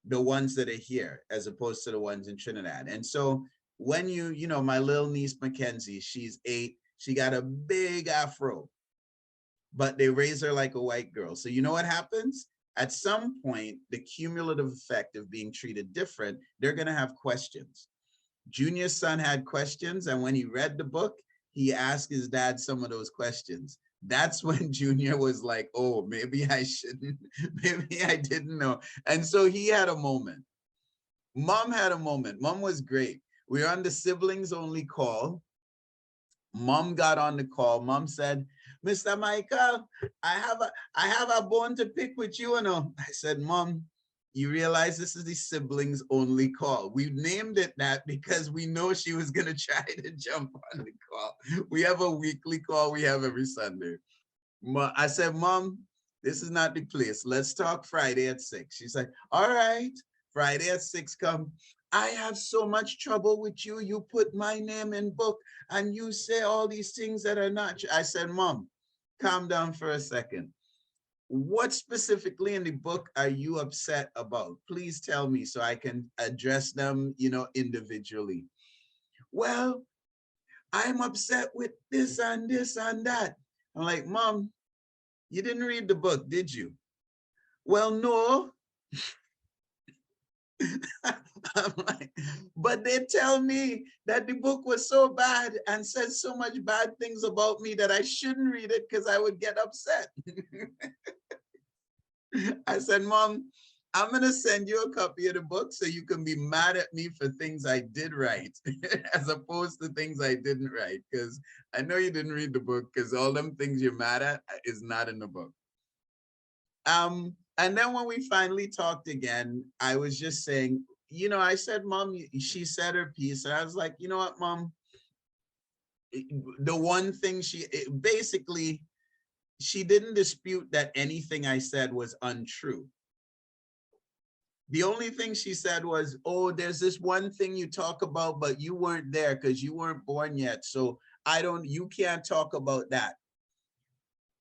The ones that are here, as opposed to the ones in Trinidad. And so when my little niece, Mackenzie, she's 8, she got a big afro, but they raise her like a white girl. So you know what happens? At some point, the cumulative effect of being treated different, they're going to have questions. Junior's son had questions, and when he read the book, he asked his dad some of those questions. That's when Junior was like, oh, maybe I shouldn't, maybe I didn't know. And so he had a moment. Mom had a moment. Mom was great. We were on the siblings only call. Mom got on the call. Mom said, Mr. Micheal, I have a bone to pick with you. I said, Mom, you realize this is the siblings only call. We named it that because we know she was going to try to jump on the call. We have a weekly call we have every Sunday. I said, Mom, this is not the place. Let's talk Friday at 6. She's like, all right, Friday at 6 come. I have so much trouble with you. You put my name in book and you say all these things that are not true. I said, Mom, calm down for a second. What specifically in the book are you upset about? Please tell me so I can address them, individually. Well, I'm upset with this and this and that. I'm like, Mom, you didn't read the book, did you? Well, no. I'm like, but they tell me that the book was so bad and said so much bad things about me that I shouldn't read it because I would get upset. I said, Mom, I'm going to send you a copy of the book so you can be mad at me for things I did write as opposed to things I didn't write, because I know you didn't read the book because all them things you're mad at is not in the book. And then when we finally talked again, I was just saying, I said, Mom, she said her piece. And I was like, you know what, Mom? The one thing basically, she didn't dispute that anything I said was untrue. The only thing she said was, oh, there's this one thing you talk about, but you weren't there because you weren't born yet. So you can't talk about that.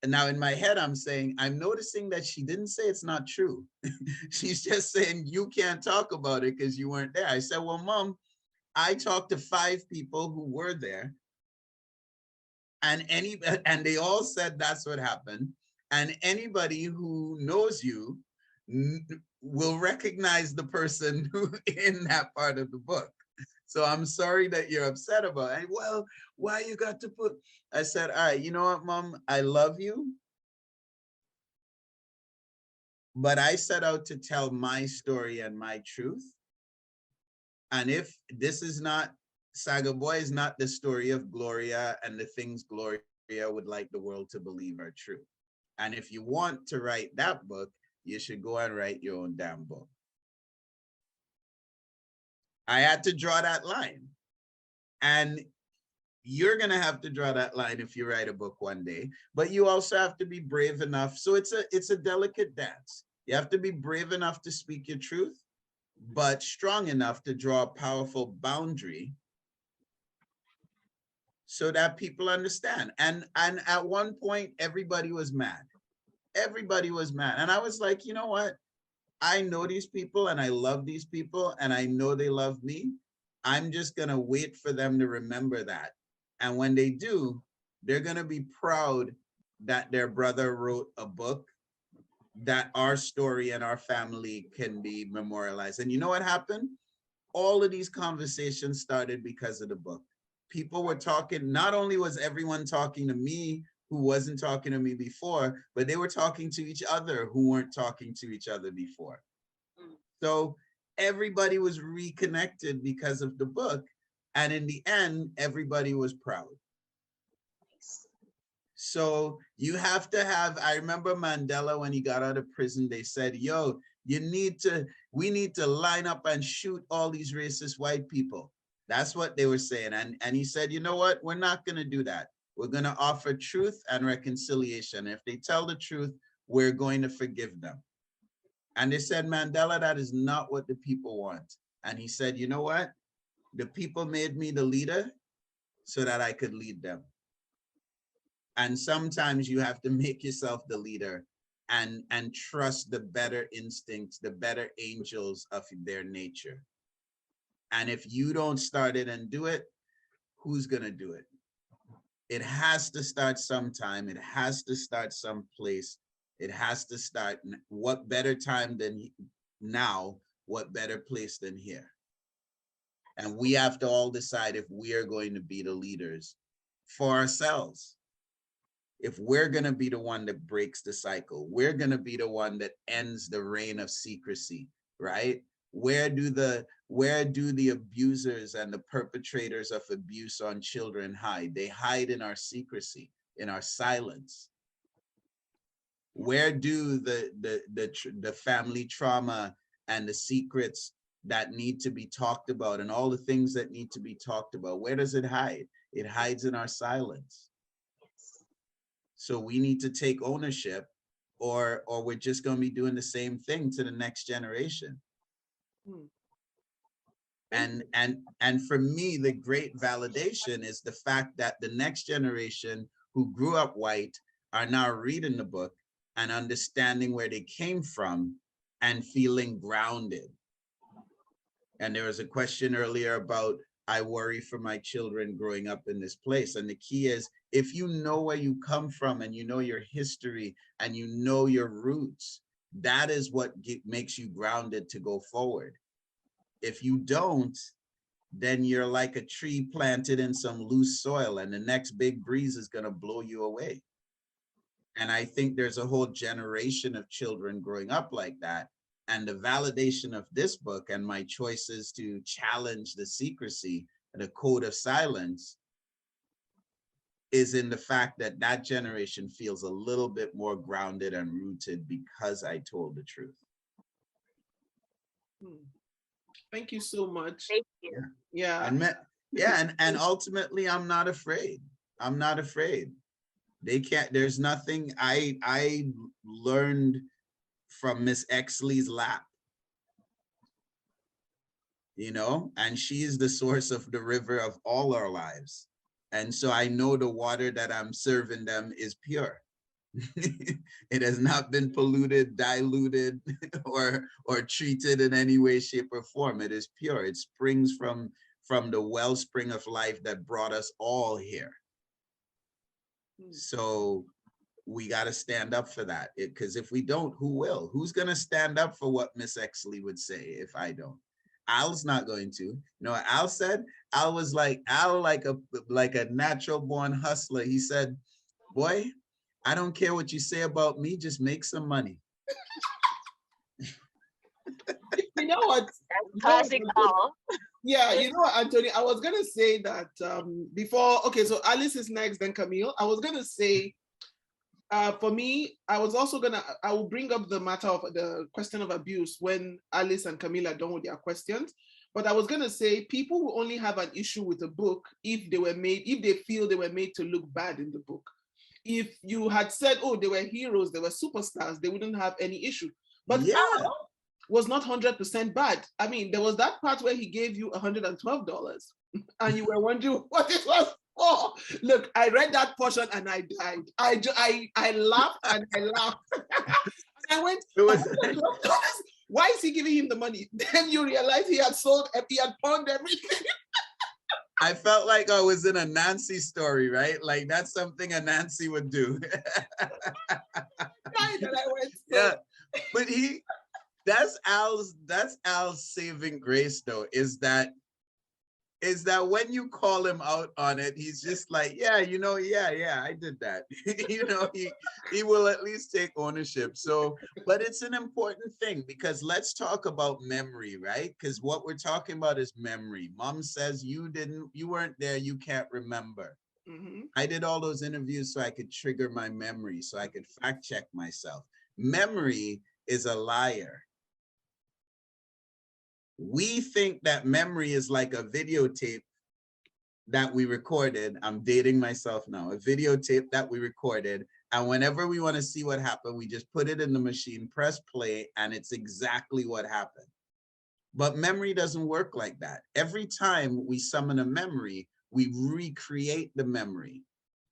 And now in my head, I'm saying, I'm noticing that she didn't say it's not true. She's just saying you can't talk about it because you weren't there. I said, well, Mom, I talked to 5 people who were there, and they all said that's what happened. And anybody who knows you will recognize the person who in that part of the book. So I'm sorry that you're upset about it. Well, why you got to put, I said, all right, you know what, Mom, I love you, but I set out to tell my story and my truth. And if this is not, Saga Boy is not the story of Gloria and the things Gloria would like the world to believe are true. And if you want to write that book, you should go and write your own damn book. I had to draw that line. And you're going to have to draw that line if you write a book one day, but you also have to be brave enough. So it's a delicate dance. You have to be brave enough to speak your truth, but strong enough to draw a powerful boundary so that people understand. And at one point, everybody was mad. Everybody was mad. And I was like, you know what? I know these people and I love these people and I know they love me. I'm just going to wait for them to remember that. And when they do, they're going to be proud that their brother wrote a book that our story and our family can be memorialized. And you know what happened? All of these conversations started because of the book. People were talking, not only was everyone talking to me who wasn't talking to me before, but they were talking to each other who weren't talking to each other before. So everybody was reconnected because of the book. And in the end, everybody was proud. So you have to have, I remember Mandela, when he got out of prison, they said, yo, we need to line up and shoot all these racist white people. That's what they were saying. And he said, you know what? We're not going to do that. We're going to offer truth and reconciliation. If they tell the truth, we're going to forgive them. And they said, Mandela, that is not what the people want. And he said, you know what? The people made me the leader so that I could lead them. And sometimes you have to make yourself the leader and trust the better instincts, the better angels of their nature. And if you don't start it and do it, who's going to do it? It has to start sometime. It has to start someplace. It has to start. What better time than now? What better place than here? And we have to all decide if we are going to be the leaders for ourselves. If we're going to be the one that breaks the cycle, we're going to be the one that ends the reign of secrecy, right? Where do the abusers and the perpetrators of abuse on children hide? They hide in our secrecy, in our silence. Where do the family trauma and the secrets that need to be talked about and all the things that need to be talked about, where does it hide? It hides in our silence. So we need to take ownership, or we're just going to be doing the same thing to the next generation. And for me, the great validation is the fact that the next generation who grew up white are now reading the book and understanding where they came from and feeling grounded. And there was a question earlier about, I worry for my children growing up in this place. And the key is, if you know where you come from and you know your history and you know your roots, that is what makes you grounded to go forward. If you don't, then you're like a tree planted in some loose soil and the next big breeze is going to blow you away. And I think there's a whole generation of children growing up like that. And the validation of this book and my choices to challenge the secrecy, the code of silence, is in the fact that that generation feels a little bit more grounded and rooted because I told the truth. Thank you so much. Thank you. Yeah. And ultimately, I'm not afraid. I'm not afraid. They can't, there's nothing. I learned from Miss Exley's lap. you know, and she is the source of the river of all our lives. And so I know the water that I'm serving them is pure. It has not been polluted, diluted, or treated in any way, shape, or form. It is pure. It springs from the wellspring of life that brought us all here. So we got to stand up for that. Because if we don't, who will? Who's going to stand up for what Miss Exley would say if I don't? Al's not going to. You know what Al said? Al like a natural born hustler. He said, boy, I don't care what you say about me, just make some money. You know what? Classic Al. Yeah, you know what, Anthony, I was gonna say that before, okay, so Alice is next, then Camille. I was gonna say, for me, I will bring up the matter of the question of abuse when Alice and Camille are done with their questions. But I was gonna say people will only have an issue with a book if they feel they were made to look bad in the book. If you had said, oh, they were heroes, they were superstars, they wouldn't have any issue. But yeah, Al was not 100% bad. I mean, there was that part where he gave you $112 and you were wondering what it was for. Look, I read that portion and I died. I laughed and I laughed. And I went, $112? Why is he giving him the money? Then you realize he had pawned everything. I felt like I was in a Nancy story, right? Like that's something a Nancy would do. Right, and I went, yeah, but that's Al's saving grace though, is that when you call him out on it, he's just like, yeah, you know, yeah, I did that. You know, he will at least take ownership. So, but it's an important thing because let's talk about memory, right? Because what we're talking about is memory. Mom says you weren't there, you can't remember. Mm-hmm. I did all those interviews so I could trigger my memory, so I could fact check myself. Memory is a liar. We think that memory is like a videotape that we recorded. I'm dating myself now. A videotape that we recorded. And whenever we want to see what happened, we just put it in the machine, press play, and it's exactly what happened. But memory doesn't work like that. Every time we summon a memory, we recreate the memory.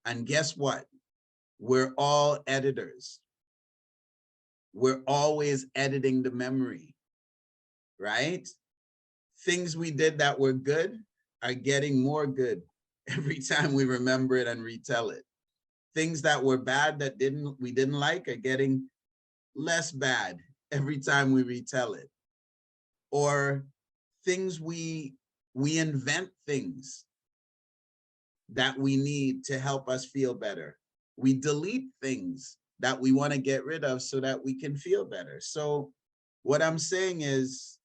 And guess what? We're all editors. We're always editing the memory. Right? Things we did that were good are getting more good every time we remember it and retell it. Things that were bad that we didn't like are getting less bad every time we retell it. Or things we invent things that we need to help us feel better. We delete things that we want to get rid of so that we can feel better. So what I'm saying is,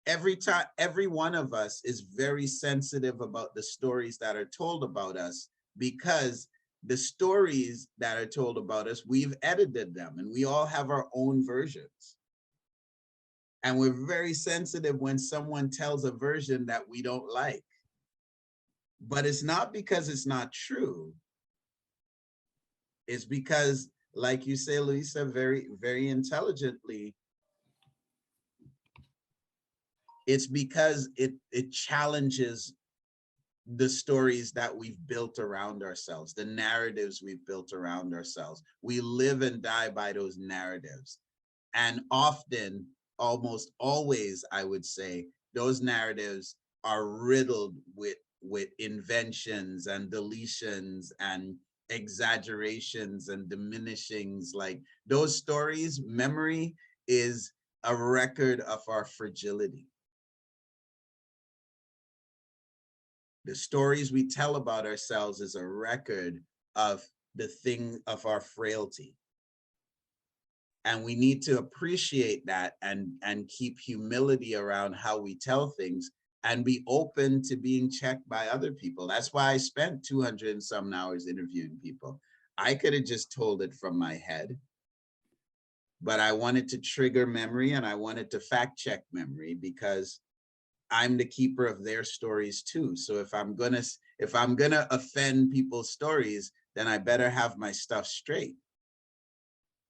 every one of us is very sensitive about the stories that are told about us, because the stories that are told about us, we've edited them and we all have our own versions. And we're very sensitive when someone tells a version that we don't like. But it's not because it's not true. It's because, like you say, Luisa, very, very intelligently, it's because it challenges the stories that we've built around ourselves, the narratives we've built around ourselves. We live and die by those narratives. And often, almost always, I would say, those narratives are riddled with inventions and deletions and exaggerations and diminishings. Like those stories, memory is a record of our fragility. The stories we tell about ourselves is a record of the thing of our frailty. And we need to appreciate that and keep humility around how we tell things and be open to being checked by other people. That's why I spent 200 and some hours interviewing people. I could have just told it from my head, but I wanted to trigger memory and I wanted to fact check memory because I'm the keeper of their stories too. So if I'm gonna offend people's stories, then I better have my stuff straight.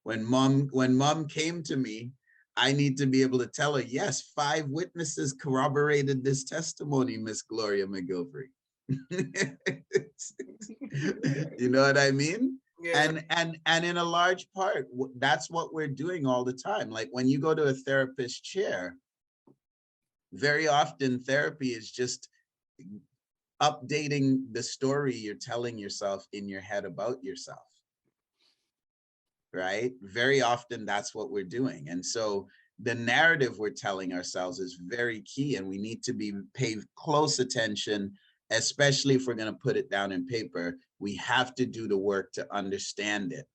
When mom came to me I need to be able to tell her, yes, 5 witnesses corroborated this testimony, Miss Gloria McGilvery. You know what I mean? Yeah. And in a large part, that's what we're doing all the time. Like when you go to a therapist chair, very often therapy is just updating the story you're telling yourself in your head about yourself. Right? Very often that's what we're doing. And so the narrative we're telling ourselves is very key, and we need to pay close attention, especially if we're going to put it down in paper. We have to do the work to understand it,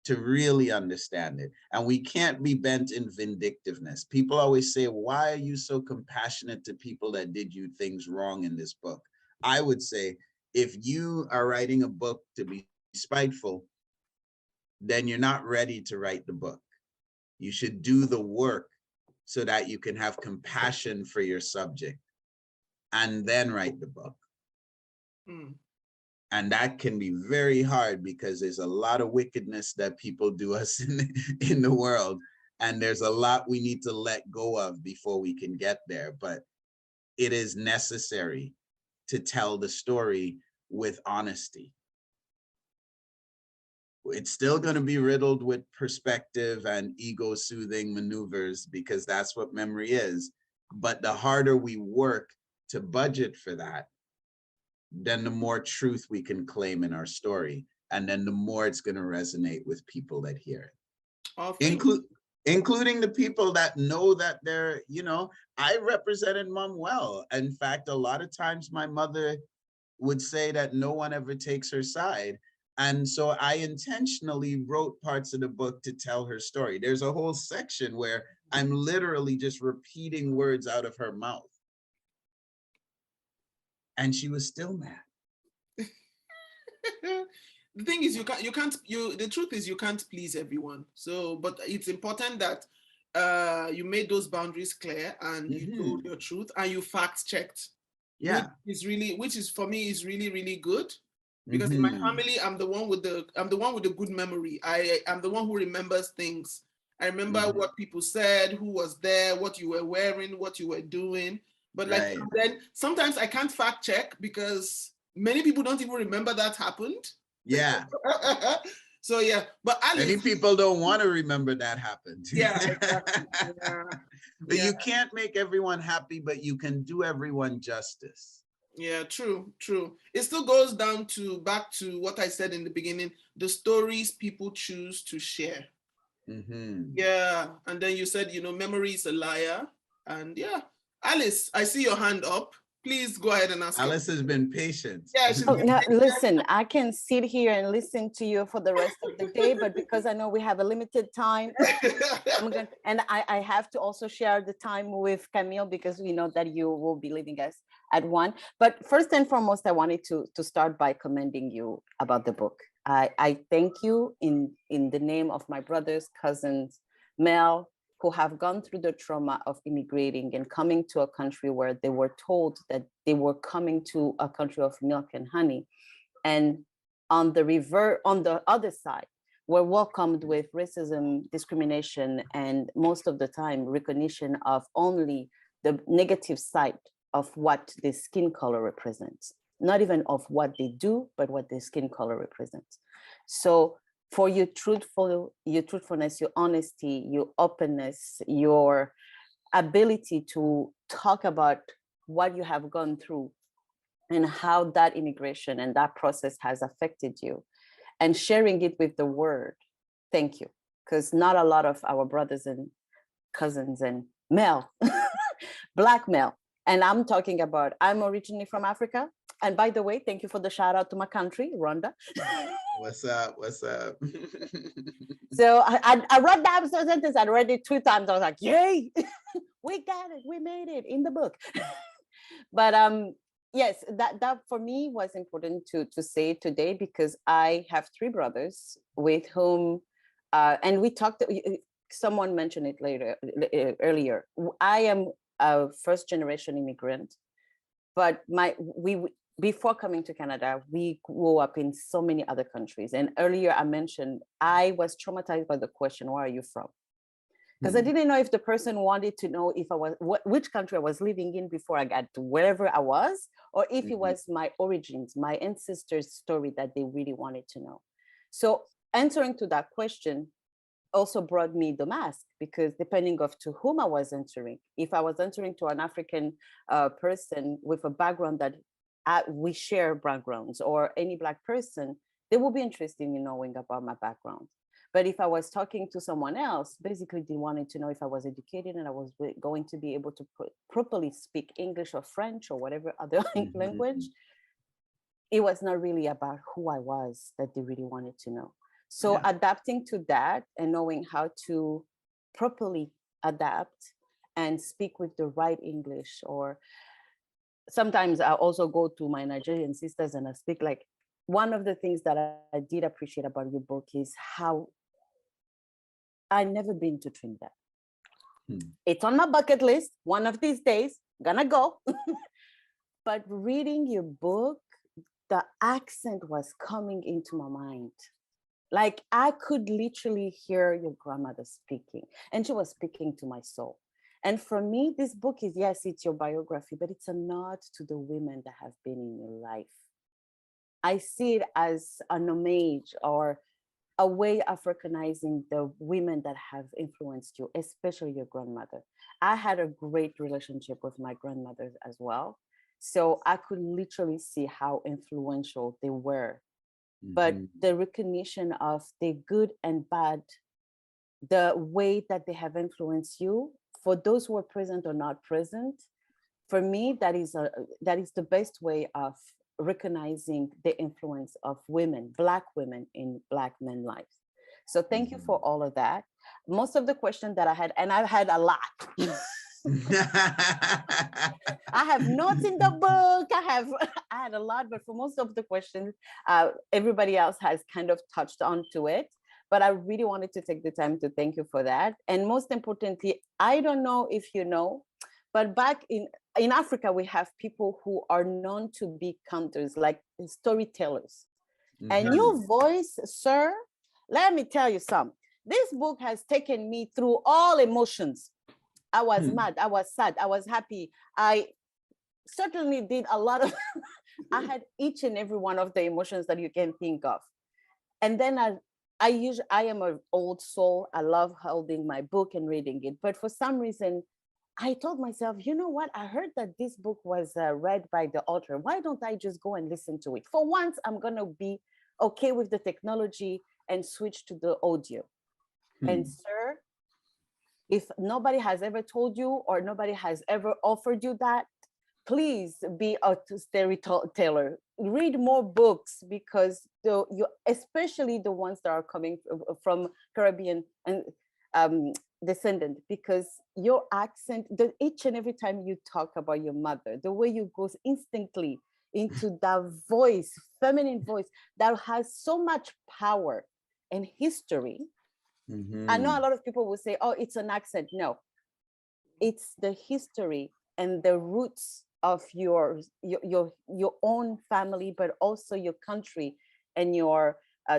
to really understand it. And we can't be bent in vindictiveness. People always say, why are you so compassionate to people that did you things wrong in this book? I would say, if you are writing a book to be spiteful, then you're not ready to write the book. You should do the work so that you can have compassion for your subject and then write the book. Mm. And that can be very hard because there's a lot of wickedness that people do us in the world. And there's a lot we need to let go of before we can get there. But it is necessary to tell the story with honesty. It's still going to be riddled with perspective and ego-soothing maneuvers because that's what memory is. But the harder we work to budget for that, then the more truth we can claim in our story. And then the more it's going to resonate with people that hear it. Including the people that know that they're, I represented Mom well. In fact, a lot of times my mother would say that no one ever takes her side. And so I intentionally wrote parts of the book to tell her story. There's a whole section where I'm literally just repeating words out of her mouth. And she was still mad. The thing is, the truth is you can't please everyone. So, but it's important that you made those boundaries clear and you told your truth and you fact checked. Yeah. Which is for me is really, really good. Because in my family, I'm the one with the good memory. I'm the one who remembers things. I remember what people said, who was there, what you were wearing, what you were doing. But then sometimes I can't fact check because many people don't even remember that happened. Yeah. So yeah, but Alice, many people don't want to remember that happened. Yeah, exactly. But you can't make everyone happy, but you can do everyone justice. Yeah, true. It still goes back to what I said in the beginning, the stories people choose to share. Yeah, and then you said, memory is a liar. And yeah, Alice, I see your hand up. Please go ahead and ask. Alice has been patient. Yeah, now, listen, I can sit here and listen to you for the rest of the day, but because I know we have a limited time, I have to also share the time with Camille because we know that you will be leaving us at 1. But first and foremost, I wanted to start by commending you about the book. I thank you in the name of my brothers, cousins, Mel, who have gone through the trauma of immigrating and coming to a country where they were told that they were coming to a country of milk and honey. And on the other side, were welcomed with racism, discrimination, and most of the time recognition of only the negative side of what the skin color represents. Not even of what they do, but what the skin color represents. So for your truthfulness, your honesty, your openness, your ability to talk about what you have gone through and how that immigration and that process has affected you and sharing it with the world. Thank you. Because not a lot of our brothers and cousins and male, Black male, and I'm talking about, I'm originally from Africa. And by the way, thank you for the shout out to my country, Rwanda. What's up? So I read that sentence, I read it 2 times. I was like, yay, we got it, we made it in the book. But yes, that for me was important to say today because I have 3 brothers with whom, and we talked, someone mentioned it earlier. I am a first generation immigrant, but before coming to Canada, we grew up in so many other countries. And earlier I mentioned, I was traumatized by the question, where are you from? because I didn't know if the person wanted to know if I was which country I was living in before I got to wherever I was, or if it was my origins, my ancestors' story that they really wanted to know. So answering to that question also brought me the mask, because depending of to whom I was answering, if I was answering to an African person with a background that we share backgrounds, or any Black person, they will be interested in knowing about my background. But if I was talking to someone else, basically they wanted to know if I was educated and I was going to be able to properly speak English or French or whatever other language. It was not really about who I was that they really wanted to know. So adapting to that and knowing how to properly adapt and speak with the right English, or sometimes I also go to my Nigerian sisters and I speak like, one of the things that I did appreciate about your book is how I never been to Trinidad. It's on my bucket list. One of these days, gonna go. But reading your book, the accent was coming into my mind. Like I could literally hear your grandmother speaking, and she was speaking to my soul. And for me, this book is, yes, it's your biography, but it's a nod to the women that have been in your life. I see it as an homage or a way of recognizing the women that have influenced you, especially your grandmother. I had a great relationship with my grandmothers as well. So I could literally see how influential they were. But the recognition of the good and bad, the way that they have influenced you, for those who are present or not present, for me, that is the best way of recognizing the influence of women, Black women in Black men's lives. So thank you for all of that. Most of the questions that I had, and I've had a lot. I have notes in the book. I had a lot, but for most of the questions, everybody else has kind of touched onto it. But I really wanted to take the time to thank you for that. And most importantly, I don't know if you know, but back in Africa, we have people who are known to be counters, like storytellers. And your voice, sir, let me tell you something. This book has taken me through all emotions. I was mad, I was sad, I was happy. I certainly did a lot of, I had each and every one of the emotions that you can think of. And then I am an old soul. I love holding my book and reading it. But for some reason, I told myself, you know what? I heard that this book was read by the author. Why don't I just go and listen to it? For once, I'm going to be okay with the technology and switch to the audio. And sir, if nobody has ever told you or nobody has ever offered you that, please be a storyteller. Read more books, because especially the ones that are coming from Caribbean and descendant, because your accent, each and every time you talk about your mother, the way you go instantly into that voice, feminine voice that has so much power and history. I know a lot of people will say, oh, it's an accent. No, it's the history and the roots of your own family, but also your country and your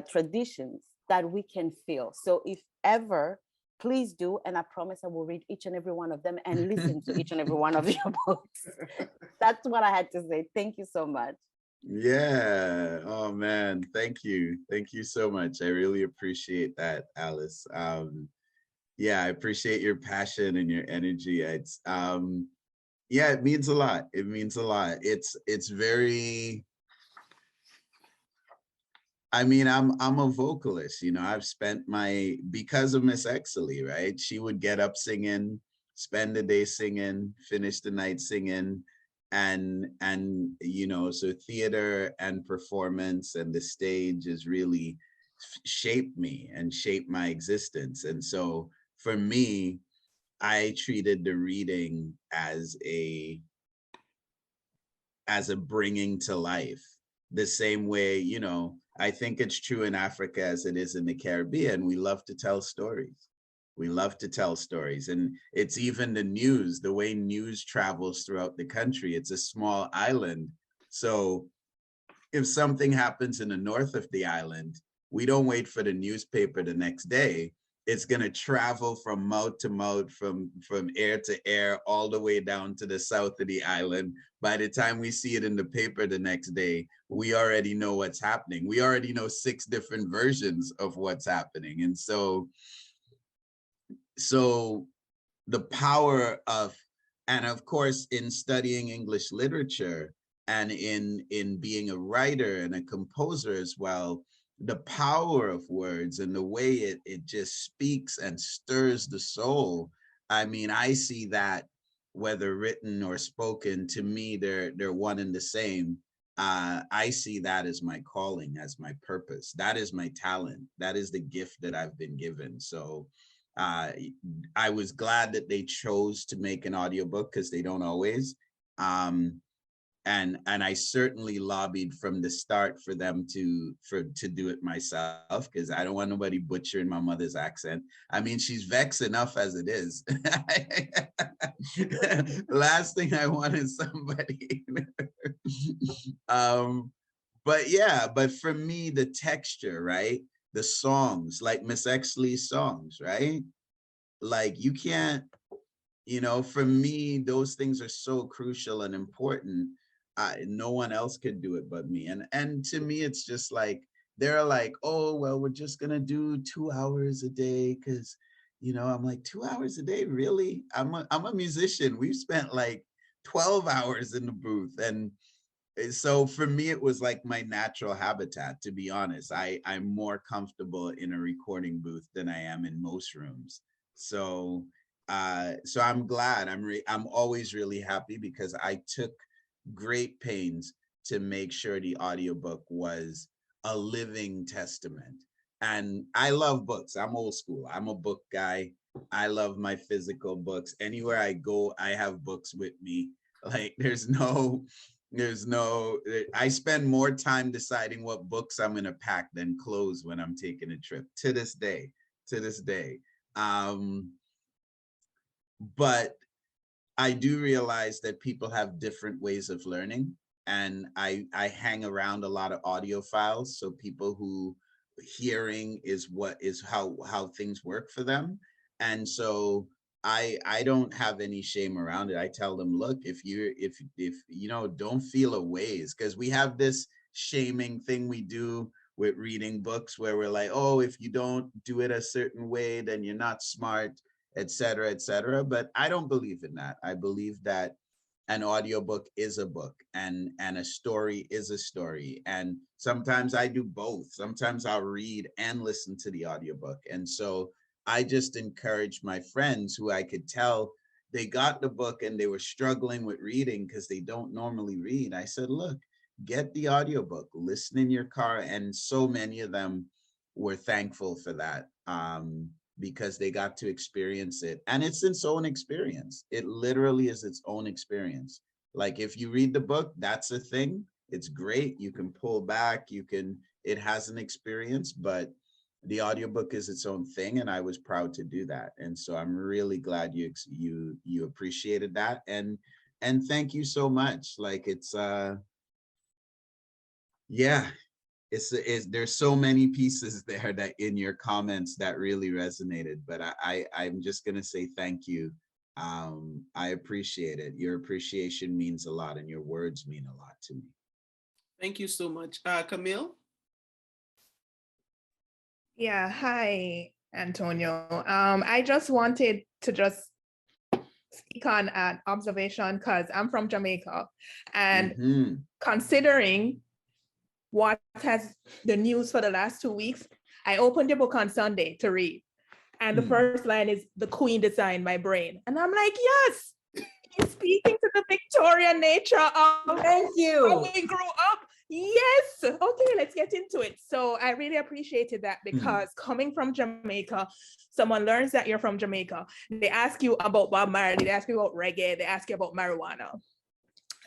traditions that we can feel. So if ever, please do, and I promise I will read each and every one of them and listen to each and every one of your books. That's what I had to say. Thank you so much. Yeah. Oh man, thank you so much. I really appreciate that, Alice. Yeah, I appreciate your passion and your energy. It's yeah, it means a lot. It means a lot. It's very, I mean, I'm a vocalist, you know. I've spent because of Miss Exley, right? She would get up singing, spend the day singing, finish the night singing. And you know, so theater and performance and the stage has really shaped me and shaped my existence. And so for me, I treated the reading as a bringing to life, the same way, you know, I think it's true in Africa as it is in the Caribbean. We love to tell stories. We love to tell stories. And it's even the news, the way news travels throughout the country. It's a small island. So if something happens in the north of the island, we don't wait for the newspaper the next day. It's going to travel from mouth to mouth, from air to air, all the way down to the south of the island. By the time we see it in the paper the next day, we already know what's happening. We already know 6 different versions of what's happening. And so the power of, and of course, in studying English literature and in being a writer and a composer as well, the power of words and the way it just speaks and stirs the soul. I mean, I see that whether written or spoken, to me, they're one and the same. I see that as my calling, as my purpose. That is my talent. That is the gift that I've been given. So I was glad that they chose to make an audiobook, because they don't always. And I certainly lobbied from the start for them to do it myself, because I don't want nobody butchering my mother's accent. I mean, she's vexed enough as it is. Last thing I want is somebody. But yeah, but for me, the texture, right? The songs, like Miss Exley's songs, right? Like, you can't, for me, those things are so crucial and important. No one else could do it but me. And to me, it's just like, they're like, oh, well, we're just gonna do 2 hours a day, because, I'm like, 2 hours a day, really? I'm a musician. We've spent like 12 hours in the booth. And so for me, it was like my natural habitat, to be honest. I'm more comfortable in a recording booth than I am in most rooms. So I'm glad. I'm always really happy, because I took great pains to make sure the audiobook was a living testament. And I love books. I'm old school. I'm a book guy. I love my physical books. Anywhere I go, I have books with me. Like, I spend more time deciding what books I'm going to pack than clothes when I'm taking a trip, to this day. But I do realize that people have different ways of learning, and I hang around a lot of audiophiles. So people who hearing is how things work for them. And so I don't have any shame around it. I tell them, look, if don't feel a ways, because we have this shaming thing we do with reading books, where we're like, oh, if you don't do it a certain way, then you're not smart, et cetera, et cetera. But I don't believe in that. I believe that an audiobook is a book, and a story is a story. And sometimes I do both. Sometimes I'll read and listen to the audiobook. And so I just encourage my friends who I could tell they got the book and they were struggling with reading because they don't normally read. I said, look, get the audiobook, listen in your car. And so many of them were thankful for that, because they got to experience it. And it's its own experience. It literally is its own experience. Like, if you read the book, that's a thing. It's great. You can pull back, it has an experience, but the audiobook is its own thing. And I was proud to do that. And so I'm really glad you appreciated that. And thank you so much. Like, it's, yeah, there's so many pieces there that in your comments that really resonated, but I'm just going to say thank you. I appreciate it. Your appreciation means a lot, and your words mean a lot to me. Thank you so much. Camille? Yeah, hi, Antonio. I just wanted to speak on an observation, because I'm from Jamaica, and considering what has the news for the last 2 weeks, I opened the book on Sunday to read. And the first line is "The Queen Designed My Brain." And I'm like, yes, he's speaking to the Victorian nature of Thank you. how we grew up. Yes. Okay, let's get into it. So I really appreciated that, because coming from Jamaica, someone learns that you're from Jamaica. They ask you about Bob Marley, they ask you about reggae, they ask you about marijuana.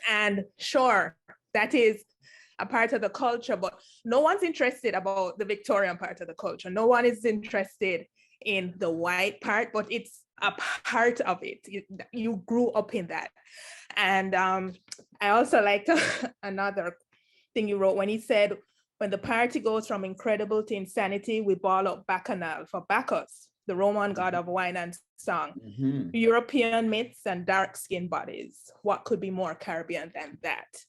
And sure, that is a part of the culture, but no one's interested about the Victorian part of the culture. No one is interested in the white part, but it's a part of it. You grew up in that. And I also liked another thing you wrote when he said, when the party goes from incredible to insanity, we ball up Bacchanal for Bacchus. the Roman god of wine and song, Mhm. European myths and dark-skinned bodies. What could be more Caribbean than that?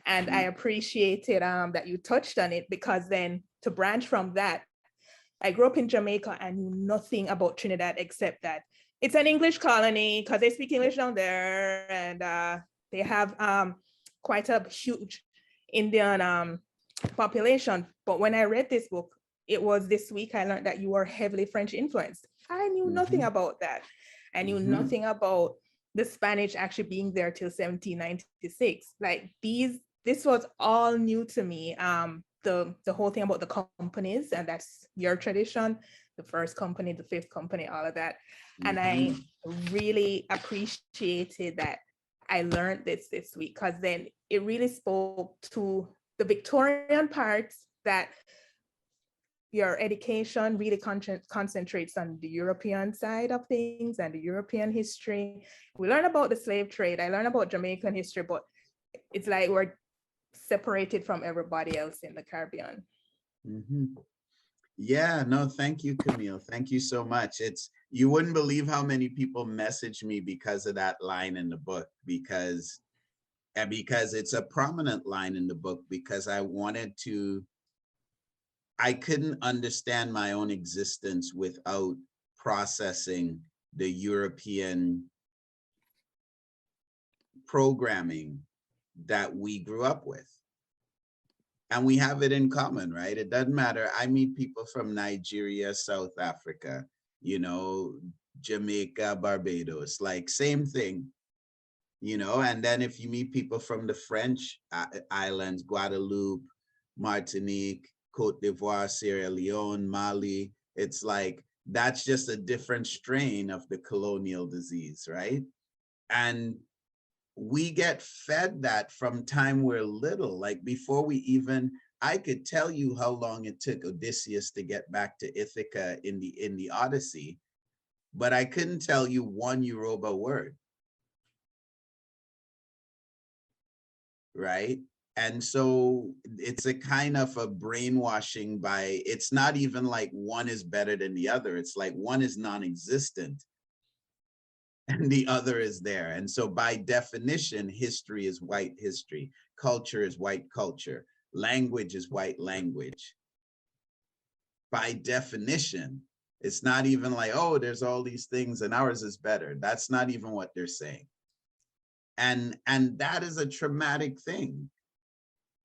And I appreciated that you touched on it, because then to branch from that, I grew up in Jamaica and knew nothing about Trinidad except that it's an English colony because they speak English down there, and they have quite a huge Indian population. But when I read this book, it was this week I learned that you are heavily French influenced. I knew nothing about that. I knew nothing about the Spanish actually being there till 1796. Like this was all new to me. The whole thing about the companies, and that's your tradition, the first company, the fifth company, all of that. And I really appreciated that I learned this week, because then it really spoke to the Victorian parts that your education really concentrates on the European side of things and the European history. We learn about the slave trade. I learned about Jamaican history, but it's like we're separated from everybody else in the Caribbean. Yeah, no, thank you, Camille. Thank you so much. You wouldn't believe how many people message me because of that line in the book, because it's a prominent line in the book, because I couldn't understand my own existence without processing the European programming that we grew up with. And we have it in common, right? It doesn't matter. I meet people from Nigeria, South Africa, Jamaica, Barbados, like same thing, and then if you meet people from the French islands, Guadeloupe, Martinique, Cote d'Ivoire, Sierra Leone, Mali, it's like, that's just a different strain of the colonial disease, right? And we get fed that from time we're little. Like before I could tell you how long it took Odysseus to get back to Ithaca in the Odyssey, but I couldn't tell you one Yoruba word, right? And so it's a kind of a brainwashing it's not even like one is better than the other. It's like one is non-existent and the other is there. And so by definition, history is white history, culture is white culture, language is white language. By definition, it's not even like, oh, there's all these things and ours is better. That's not even what they're saying. And that is a traumatic thing.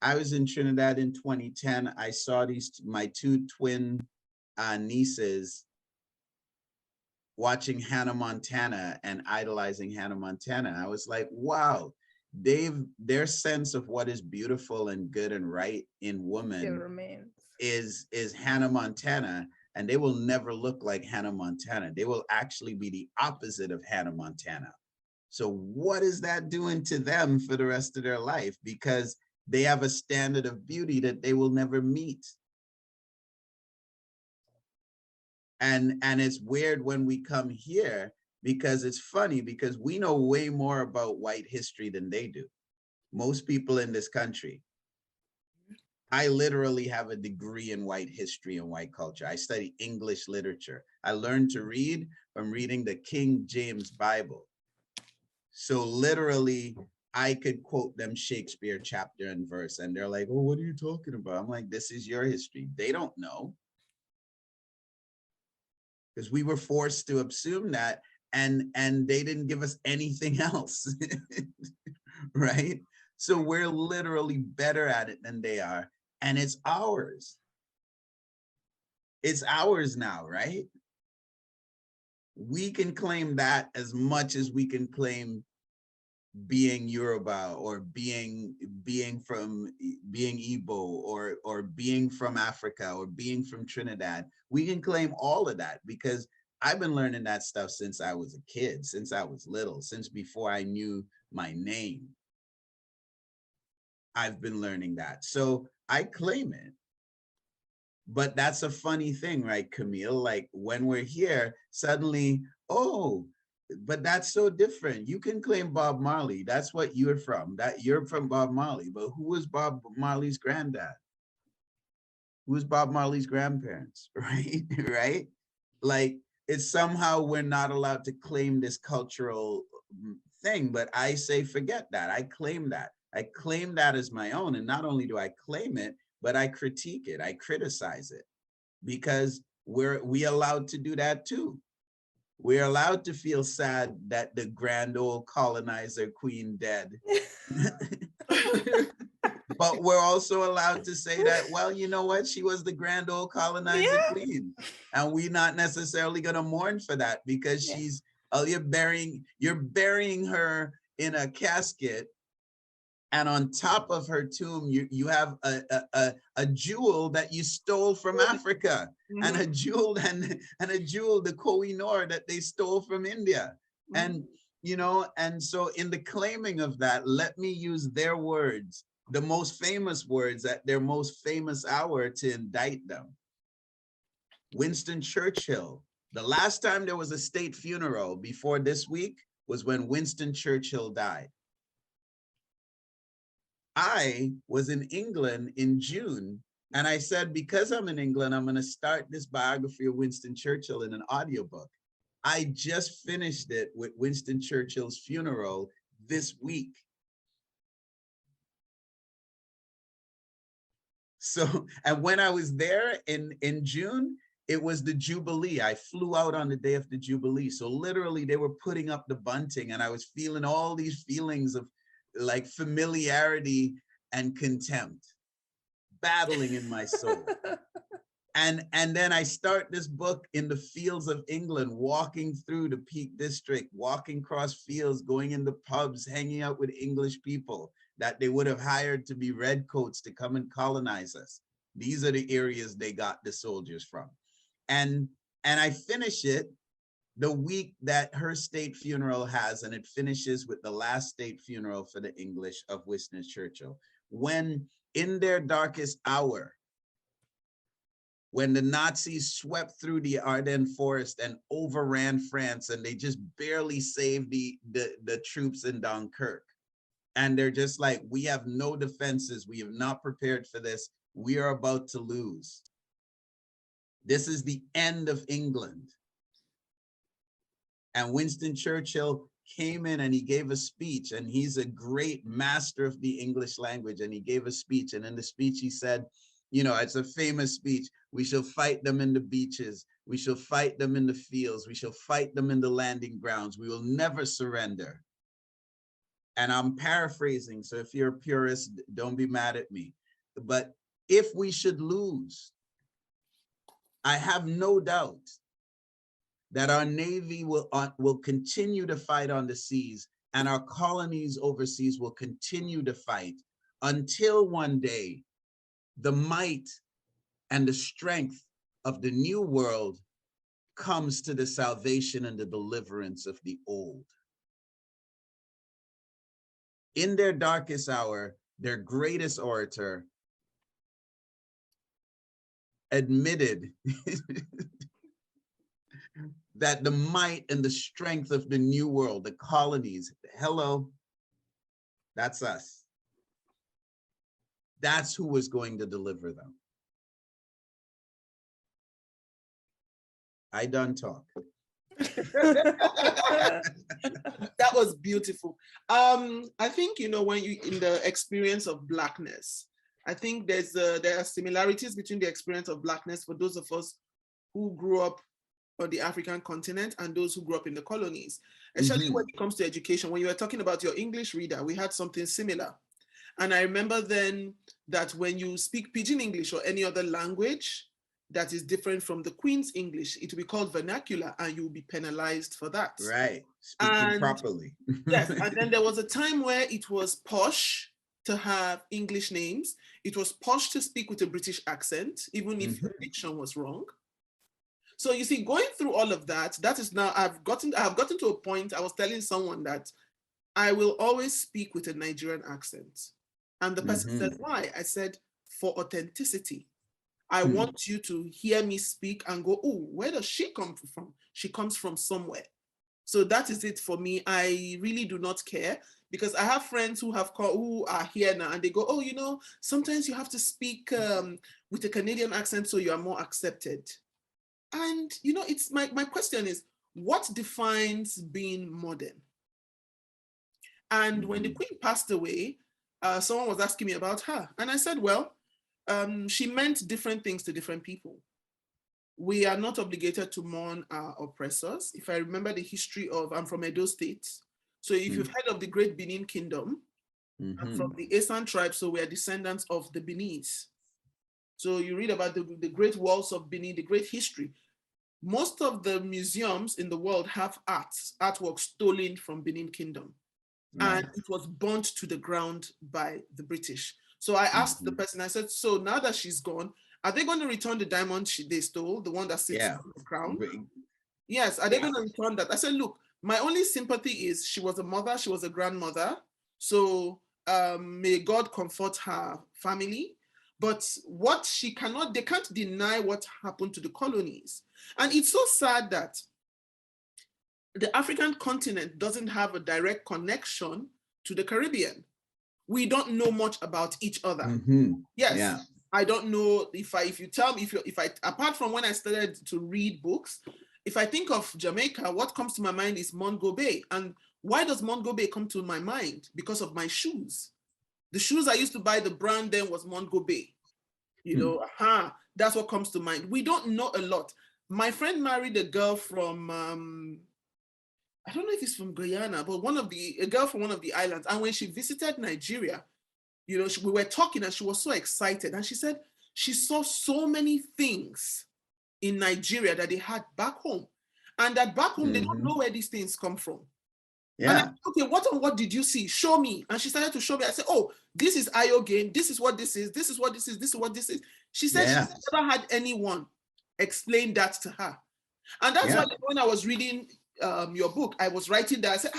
I was in Trinidad in 2010. I saw my two twin nieces watching Hannah Montana and idolizing Hannah Montana. I was like, wow, their sense of what is beautiful and good and right in woman is Hannah Montana, and they will never look like Hannah Montana. They will actually be the opposite of Hannah Montana. So what is that doing to them for the rest of their life? Because they have a standard of beauty that they will never meet. And it's weird when we come here, because it's funny, because we know way more about white history than they do. Most people in this country. I literally have a degree in white history and white culture. I study English literature. I learned to read from reading the King James Bible. So literally, I could quote them Shakespeare chapter and verse, and they're like, oh, what are you talking about? I'm like, this is your history. They don't know. Because we were forced to assume that, and they didn't give us anything else, right? So we're literally better at it than they are, and it's ours. It's ours now, right? We can claim that as much as we can claim being Yoruba or being Igbo or being from Africa or being from Trinidad. We can claim all of that, because I've been learning that stuff since I was a kid, since I was little, since before I knew my name. I've been learning that. So I claim it. But that's a funny thing, right, Camille? Like when we're here, suddenly, oh, but that's so different. You can claim Bob Marley. That's what you're from. That you're from Bob Marley. But who was Bob Marley's granddad? Who's Bob Marley's grandparents? Right? Right? Like it's somehow we're not allowed to claim this cultural thing, but I say, forget that. I claim that. I claim that as my own. And not only do I claim it, but I critique it. I criticize it, because we allowed to do that too. We're allowed to feel sad that the grand old colonizer queen dead. But we're also allowed to say that, well, you know what? She was the grand old colonizer queen. And we're not necessarily going to mourn for that, because she's, you're burying her in a casket. And on top of her tomb, you have a jewel that you stole from Africa, and a jewel and a jewel, the Koh-i-Noor, that they stole from India. And, you know, and so in the claiming of that, let me use their words, the most famous words at their most famous hour, to indict them. Winston Churchill. The last time there was a state funeral before this week was when Winston Churchill died. I was in England in June, and I said, because I'm in England, I'm going to start this biography of Winston Churchill in an audiobook. I just finished it with Winston Churchill's funeral this week. So, and when I was there in June, it was the Jubilee. I flew out on the day of the Jubilee. So literally they were putting up the bunting, and I was feeling all these feelings of like familiarity and contempt battling in my soul. And then I start this book in the fields of England, walking through the Peak District, walking across fields, going into pubs, hanging out with English people that they would have hired to be redcoats to come and colonize us. These are the areas they got the soldiers from. And I finish it the week that her state funeral has, and it finishes with the last state funeral for the English of Winston Churchill. When in their darkest hour, when the Nazis swept through the Ardennes forest and overran France, and they just barely saved the troops in Dunkirk. And they're just like, we have no defenses. We have not prepared for this. We are about to lose. This is the end of England. And Winston Churchill came in and he gave a speech, and he's a great master of the English language. And he gave a speech, and in the speech he said, you know, it's a famous speech. We shall fight them in the beaches. We shall fight them in the fields. We shall fight them in the landing grounds. We will never surrender. And I'm paraphrasing, so if you're a purist, don't be mad at me. But if we should lose, I have no doubt that our Navy will continue to fight on the seas, and our colonies overseas will continue to fight until one day the might and the strength of the new world comes to the salvation and the deliverance of the old. In their darkest hour, their greatest orator admitted that the might and the strength of the new world, the colonies, hello, that's us. That's who was going to deliver them. I done talk. That was beautiful. I think, you know, when you in the experience of Blackness, I think there are similarities between the experience of Blackness for those of us who grew up on the African continent and those who grew up in the colonies, especially when it comes to education. When you were talking about your English reader, we had something similar. And I remember then that when you speak Pidgin English or any other language that is different from the Queen's English, it will be called vernacular, and you will be penalized for that. Right, speaking properly. Yes, and then there was a time where it was posh to have English names. It was posh to speak with a British accent, even if the diction was wrong. So you see, going through all of that, that is now, I've gotten to a point. I was telling someone that I will always speak with a Nigerian accent. And the person said, why? I said, for authenticity. I want you to hear me speak and go, oh, where does she come from? She comes from somewhere. So that is it for me. I really do not care, because I have friends who are here now, and they go, oh, you know, sometimes you have to speak with a Canadian accent so you are more accepted. And, you know, it's my question is, what defines being modern? And when the Queen passed away, someone was asking me about her. And I said, well, she meant different things to different people. We are not obligated to mourn our oppressors. If I remember the history of, I'm from Edo State. So if you've heard of the Great Benin Kingdom, I'm from the Esan tribe, so we are descendants of the Beninese. So you read about the great walls of Benin, the great history. Most of the museums in the world have artwork stolen from Benin Kingdom. And it was burnt to the ground by the British. So I asked the person, I said, so now that she's gone, are they going to return the diamond they stole, the one that sits on the crown? Yes, are they going to return that? I said, look, my only sympathy is she was a mother, she was a grandmother. So may God comfort her family. But what they can't deny what happened to the colonies. And it's so sad that the African continent doesn't have a direct connection to the Caribbean. We don't know much about each other. Yes. Yeah. I don't know if you tell me, if I, apart from when I started to read books, if I think of Jamaica, what comes to my mind is Mongo Bay. And why does Mongo Bay come to my mind? Because of my shoes. The shoes I used to buy, the brand then was Mongo Bay. You know, that's what comes to mind. We don't know a lot. My friend married a girl from, I don't know if it's from Guyana, but a girl from one of the islands. And when she visited Nigeria, you know, we were talking and she was so excited. And she said she saw so many things in Nigeria that they had back home. And that back home, they don't know where these things come from. Yeah. And I said, okay, what did you see? Show me. And she started to show me. I said, oh, this is iodine. This is what this is. This is what this is. This is what this is. She said she never had anyone explain that to her. And that's why when I was reading your book, I was writing that. I said,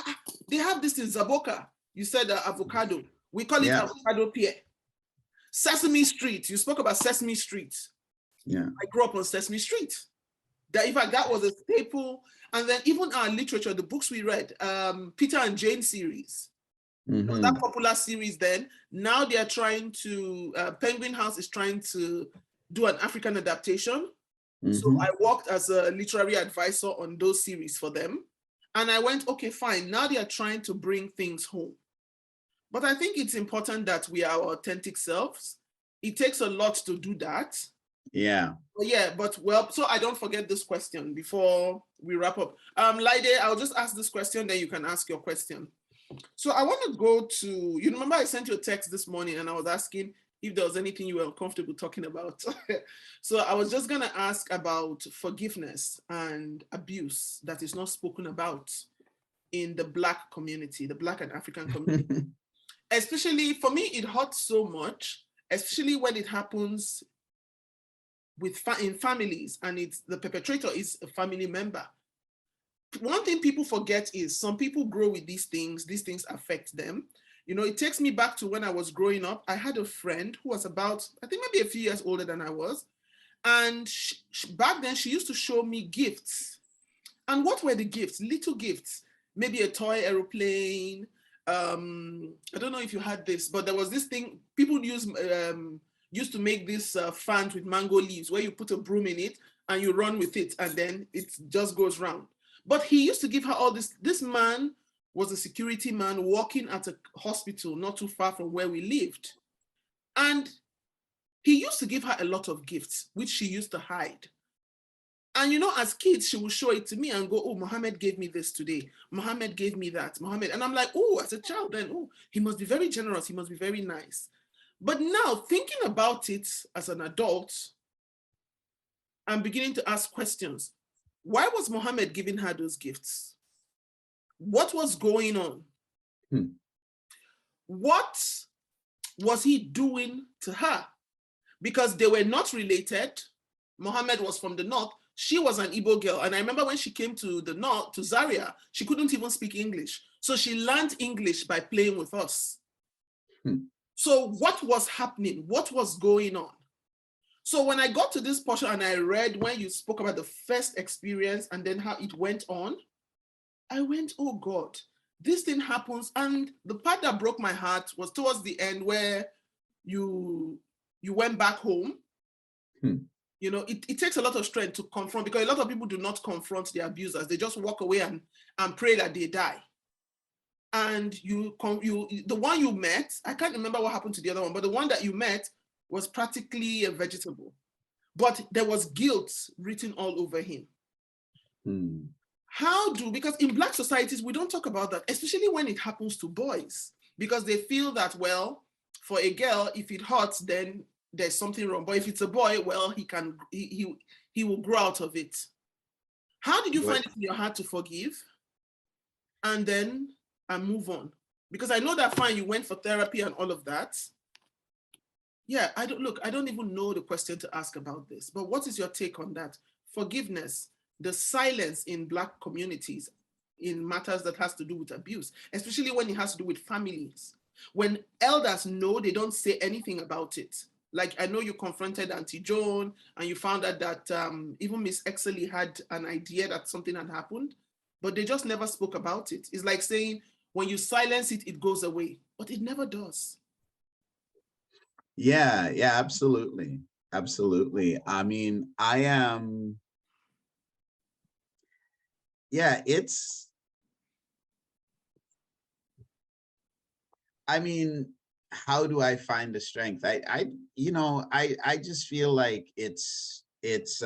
they have this in Zaboka. You said avocado. We call it avocado pear. Sesame Street. You spoke about Sesame Street. Yeah. I grew up on Sesame Street. That, in fact, that was a staple. And then even our literature, the books we read, Peter and Jane series. That popular series then. Now they are trying to, Penguin House is trying to do an African adaptation. So I worked as a literary advisor on those series for them. And I went, okay, fine. Now they are trying to bring things home. But I think it's important that we are our authentic selves. It takes a lot to do that. Yeah. But well, so I don't forget this question before we wrap up. Laide, I'll just ask this question, then you can ask your question. So I want to go to, you remember I sent you a text this morning and I was asking if there was anything you were uncomfortable talking about. So I was just gonna ask about forgiveness and abuse that is not spoken about in the Black community, the Black and African community. Especially for me, it hurts so much, especially when it happens in families and the perpetrator is a family member. One thing people forget is some people grow with these things affect them. You know, it takes me back to when I was growing up. I had a friend who was about, I think maybe a few years older than I was. And back then she used to show me gifts. And what were the gifts? Little gifts, maybe a toy aeroplane. I don't know if you had this, but there was this thing people used to make these fans with mango leaves where you put a broom in it and you run with it and then it just goes round. But he used to give her all this. This man was a security man working at a hospital not too far from where we lived. And he used to give her a lot of gifts, which she used to hide. And you know, as kids, she would show it to me and go, oh, Mohammed gave me this today. Mohammed gave me that. Mohammed. And I'm like, oh, as a child then, oh, he must be very generous. He must be very nice. But now thinking about it as an adult, I'm beginning to ask questions. Why was Mohammed giving her those gifts? What was going on? What was he doing to her? Because they were not related. Mohammed was from the north. She was an Igbo girl. And I remember when she came to the north, to Zaria, she couldn't even speak English. So she learned English by playing with us. So what was happening? What was going on? So when I got to this portion and I read when you spoke about the first experience and then how it went on, I went, oh God, this thing happens. And the part that broke my heart was towards the end where you went back home. You You know, it takes a lot of strength to confront, because a lot of people do not confront their abusers. They just walk away and pray that they die. And the one you met, I can't remember what happened to the other one, but the one that you met was practically a vegetable. But there was guilt written all over him. Because in Black societies, we don't talk about that, especially when it happens to boys, because they feel that, well, for a girl, if it hurts, then there's something wrong. But if it's a boy, well, he will grow out of it. How did you find it in your heart to forgive and then move on? Because I know that fine, you went for therapy and all of that. Yeah, I don't even know the question to ask about this, but what is your take on that? Forgiveness, the silence in Black communities in matters that has to do with abuse, especially when it has to do with families. When elders know, they don't say anything about it. Like, I know you confronted Auntie Joan and you found out that even Miss Exley had an idea that something had happened, but they just never spoke about it. It's like saying, when you silence it, it goes away, but it never does. Yeah, absolutely. Absolutely. I mean, how do I find the strength? I just feel like it's there's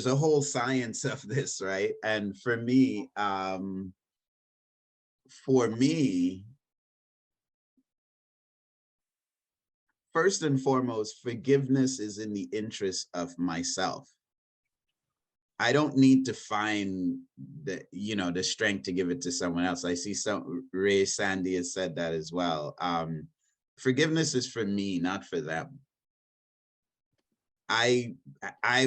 a whole science of this, right? And for me, first and foremost, forgiveness is in the interest of myself. I don't need to find the strength to give it to someone else. I see Ray Sandy has said that as well. Forgiveness is for me, not for them. I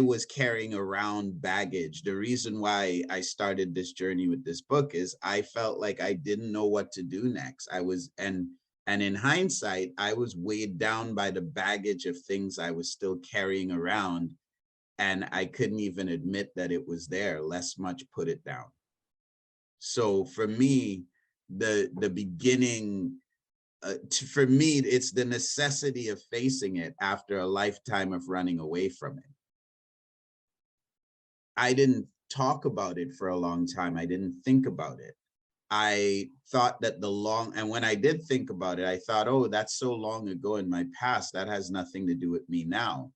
was carrying around baggage. The reason why I started this journey with this book is I felt like I didn't know what to do next. And in hindsight, I was weighed down by the baggage of things I was still carrying around. And I couldn't even admit that it was there, less much put it down. So for me, the beginning, for me, it's the necessity of facing it after a lifetime of running away from it. I didn't talk about it for a long time. I didn't think about it. I thought that and when I did think about it, I thought, oh, that's so long ago in my past, that has nothing to do with me now.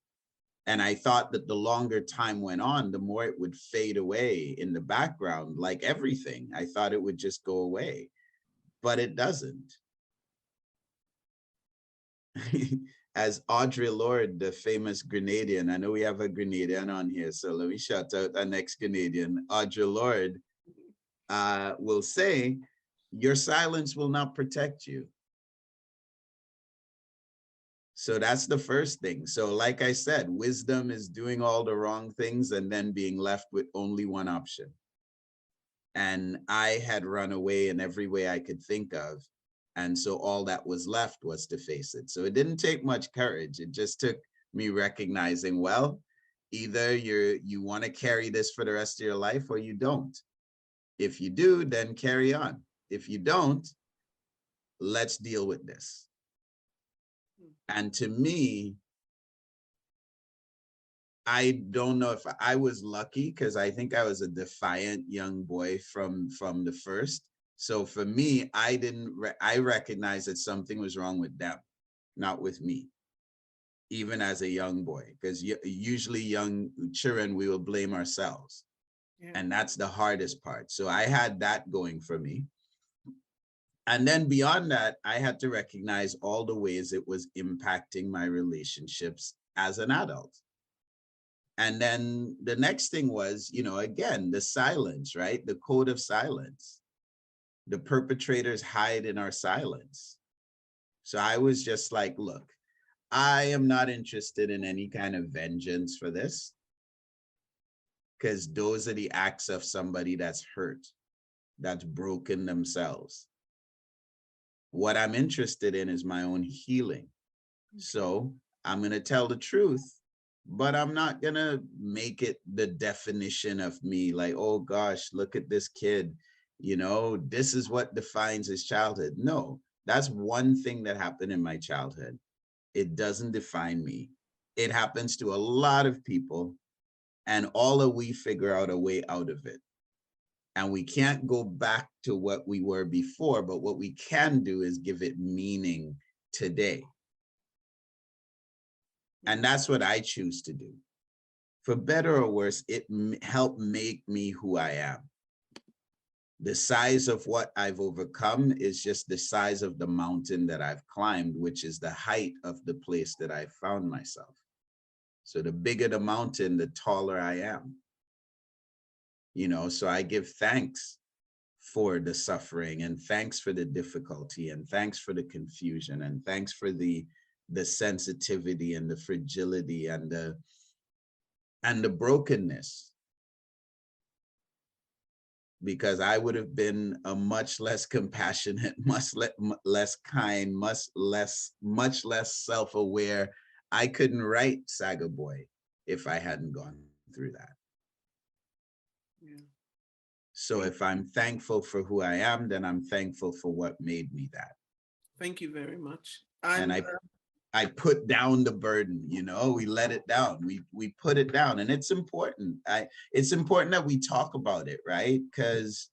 And I thought that the longer time went on, the more it would fade away in the background, like everything. I thought it would just go away, but it doesn't. As Audre Lorde, the famous Grenadian, I know we have a Grenadian on here, so let me shout out our next Grenadian. Audre Lorde will say, your silence will not protect you. So that's the first thing. So like I said, wisdom is doing all the wrong things and then being left with only one option. And I had run away in every way I could think of. And so all that was left was to face it. So it didn't take much courage. It just took me recognizing, well, either you want to carry this for the rest of your life or you don't. If you do, then carry on. If you don't, let's deal with this. And to me, I don't know if I was lucky, because I think I was a defiant young boy from the first. So for me, I recognized that something was wrong with them, not with me, even as a young boy, because usually young children, we will blame ourselves. Yeah. And that's the hardest part. So I had that going for me. And then beyond that, I had to recognize all the ways it was impacting my relationships as an adult. And then the next thing was, again, the silence, right? The code of silence. The perpetrators hide in our silence. So I was just like, look, I am not interested in any kind of vengeance for this, because those are the acts of somebody that's hurt, that's broken themselves. What I'm interested in is my own healing. So I'm going to tell the truth, but I'm not going to make it the definition of me, like, oh gosh, look at this kid, this is what defines his childhood. No, that's one thing that happened in my childhood. It doesn't define me. It happens to a lot of people, and all of we figure out a way out of it. And we can't go back to what we were before, but what we can do is give it meaning today. And that's what I choose to do. For better or worse, it helped make me who I am. The size of what I've overcome is just the size of the mountain that I've climbed, which is the height of the place that I found myself. So the bigger the mountain, the taller I am. You know, so I give thanks for the suffering, and thanks for the difficulty, and thanks for the confusion, and thanks for the sensitivity and the fragility and the brokenness. Because I would have been a much less compassionate, much less kind, much less self-aware. I couldn't write Saga Boy if I hadn't gone through that. Yeah. So if I'm thankful for who I am, then I'm thankful for what made me that. Thank you very much. And I put down the burden, you know, we let it down. We put it down, and it's important. It's important that we talk about it, right? Because,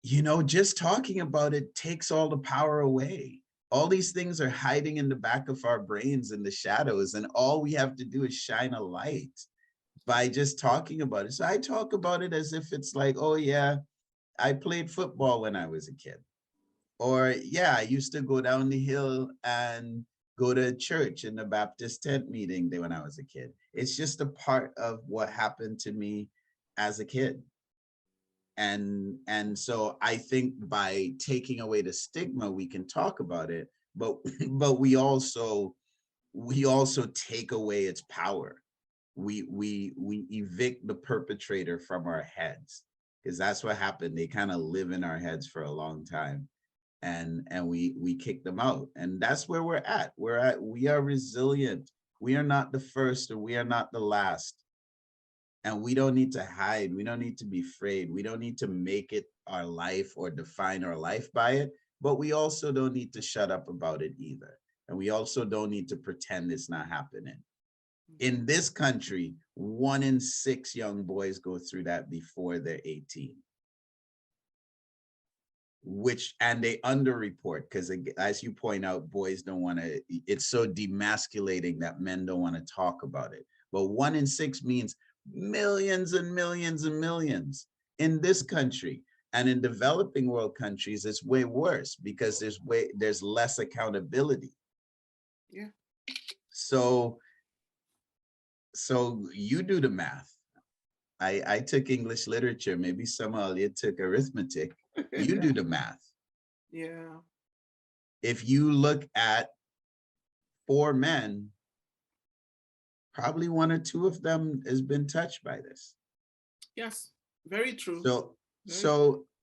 you know, just talking about it takes all the power away. All these things are hiding in the back of our brains in the shadows, and all we have to do is shine a light by just talking about it. So I talk about it as if it's like, oh yeah, I played football when I was a kid. Or yeah, I used to go down the hill and go to church in the Baptist tent meeting when I was a kid. It's just a part of what happened to me as a kid. And so I think by taking away the stigma, we can talk about it, but we also take away its power. We evict the perpetrator from our heads, because that's what happened. They kind of live in our heads for a long time. And we kick them out. And that's where we're at. We are resilient. We are not the first, and we are not the last. And we don't need to hide. We don't need to be afraid. We don't need to make it our life or define our life by it. But we also don't need to shut up about it either. And we also don't need to pretend it's not happening. In this country, 1 in 6 young boys go through that before they're 18. And they underreport, because as you point out, boys don't want to, it's so demasculating that men don't want to talk about it. But 1 in 6 means millions and millions and millions in this country. And in developing world countries, it's way worse, because there's less accountability. Yeah. So you do the math. I took English literature. Maybe some of you took arithmetic. You do the math. Yeah. If you look at 4 men, probably 1 or 2 of them has been touched by this. Yes, very true.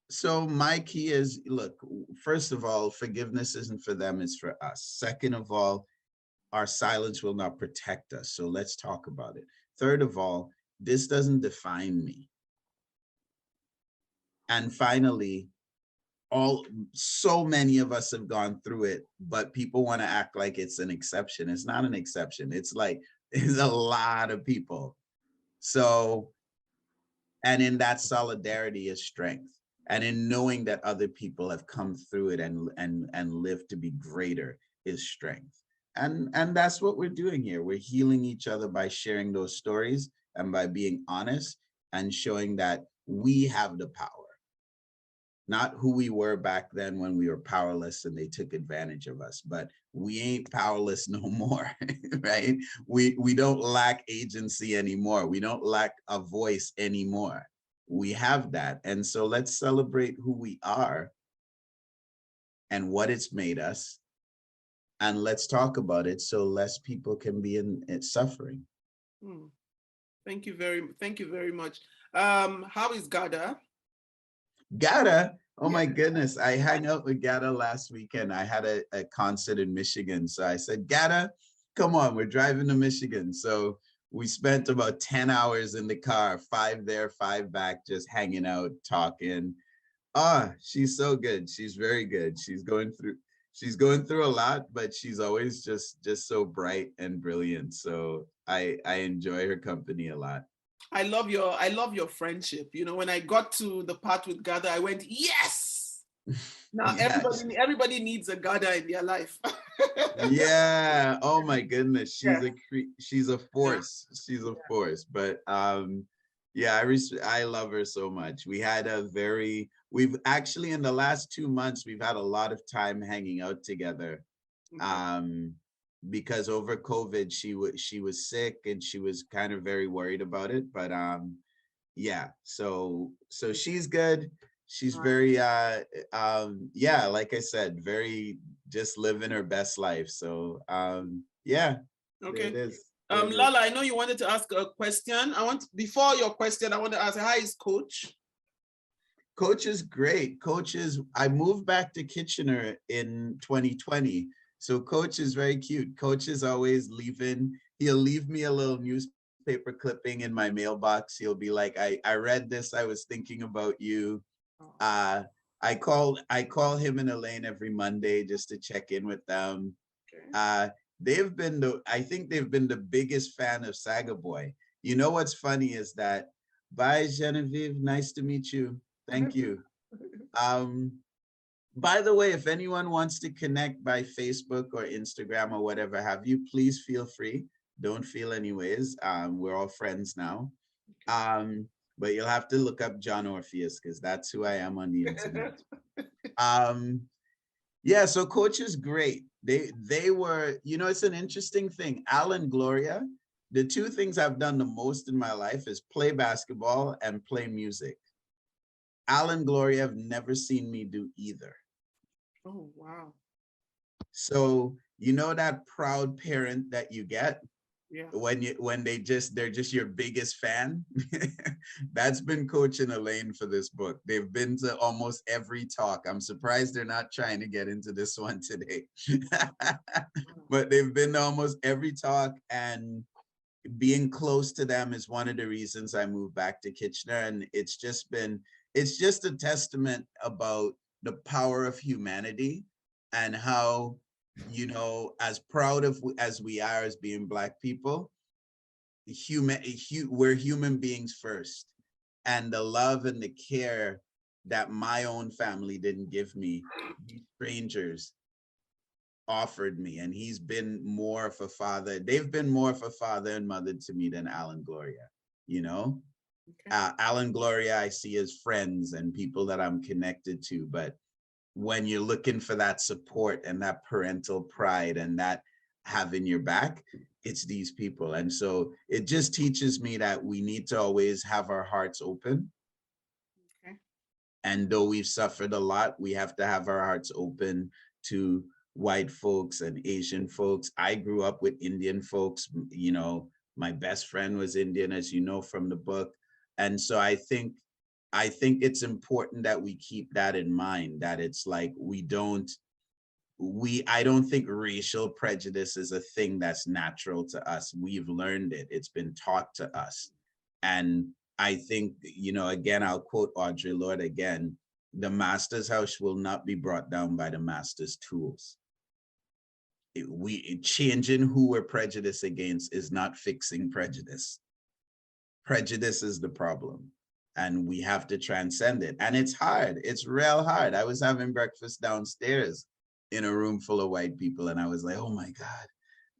So my key is, look, first of all, forgiveness isn't for them, it's for us. Second of all, our silence will not protect us. So let's talk about it. Third of all, this doesn't define me. And finally, so many of us have gone through it, but people want to act like it's an exception. It's not an exception. It's like, it's a lot of people. So, and in that solidarity is strength. And in knowing that other people have come through it and lived to be greater is strength. And that's what we're doing here. We're healing each other by sharing those stories and by being honest and showing that we have the power. Not who we were back then when we were powerless and they took advantage of us, but we ain't powerless no more, right? We don't lack agency anymore. We don't lack a voice anymore. We have that. And so let's celebrate who we are and what it's made us. And let's talk about it so less people can be in suffering. Thank you very much. How is Gada? Gada, oh my goodness. I hung out with Gada last weekend. I had a concert in Michigan. So I said, Gada, come on, we're driving to Michigan. So we spent about 10 hours in the car, 5 there, 5 back, just hanging out, talking. She's so good. She's very good. she's going through a lot, but she's always just so bright and brilliant. So I enjoy her company a lot. I love your friendship. You know, when I got to the part with Gada, I went, yes. Now Yeah. everybody needs a Gada in their life. Yeah. Oh my goodness. She's Yeah. she's a force. She's a force. But yeah, I love her so much. We've actually in the last 2 months we've had a lot of time hanging out together. Because over COVID she was sick and she was kind of very worried about it. But yeah, so she's good. She's very yeah, like I said, very just living her best life. So yeah. Okay. It is. Lala, I know you wanted to ask a question. Before your question, I want to ask, hi, is Coach? Coach is great. I moved back to Kitchener in 2020. So Coach is very cute. Coach is always he'll leave me a little newspaper clipping in my mailbox. He'll be like, I read this, I was thinking about you. I call him and Elaine every Monday just to check in with them. Okay. I think they've been the biggest fan of Saga Boy. You know what's funny is that, bye Genevieve, nice to meet you. Thank you. By the way, if anyone wants to connect by Facebook or Instagram or whatever have you, please feel free. Don't feel anyways. We're all friends now. But you'll have to look up John Orpheus because that's who I am on the internet. Yeah, so Coach is great. They were, you know, it's an interesting thing. Al and Gloria, the two things I've done the most in my life is play basketball and play music. Al and Gloria have never seen me do either. Oh, wow. So, you know that proud parent that you get? Yeah. When they're just your biggest fan. That's been Coach and Elaine for this book. They've been to almost every talk. I'm surprised they're not trying to get into this one today. But they've been to almost every talk, and being close to them is one of the reasons I moved back to Kitchener. And it's just a testament about the power of humanity and how, you know, as proud as we are as being Black people, we're human beings first. And the love and the care that my own family didn't give me, these strangers offered me. And he's been more of a father. They've been more of a father and mother to me than Al and Gloria, you know? Okay. Al and Gloria, I see as friends and people that I'm connected to. But when you're looking for that support and that parental pride and that having your back, it's these people. And so it just teaches me that we need to always have our hearts open. Okay. And though we've suffered a lot, we have to have our hearts open to white folks and Asian folks. I grew up with Indian folks. You know, my best friend was Indian, as you know from the book. And so I think it's important that we keep that in mind, that it's like I don't think racial prejudice is a thing that's natural to us. We've learned it. It's been taught to us. And I think, you know, again, I'll quote Audre Lorde again, the master's house will not be brought down by the master's tools. Changing who we're prejudiced against is not fixing prejudice. Prejudice is the problem. And we have to transcend it. And it's hard. It's real hard. I was having breakfast downstairs in a room full of white people. And I was like, oh my God,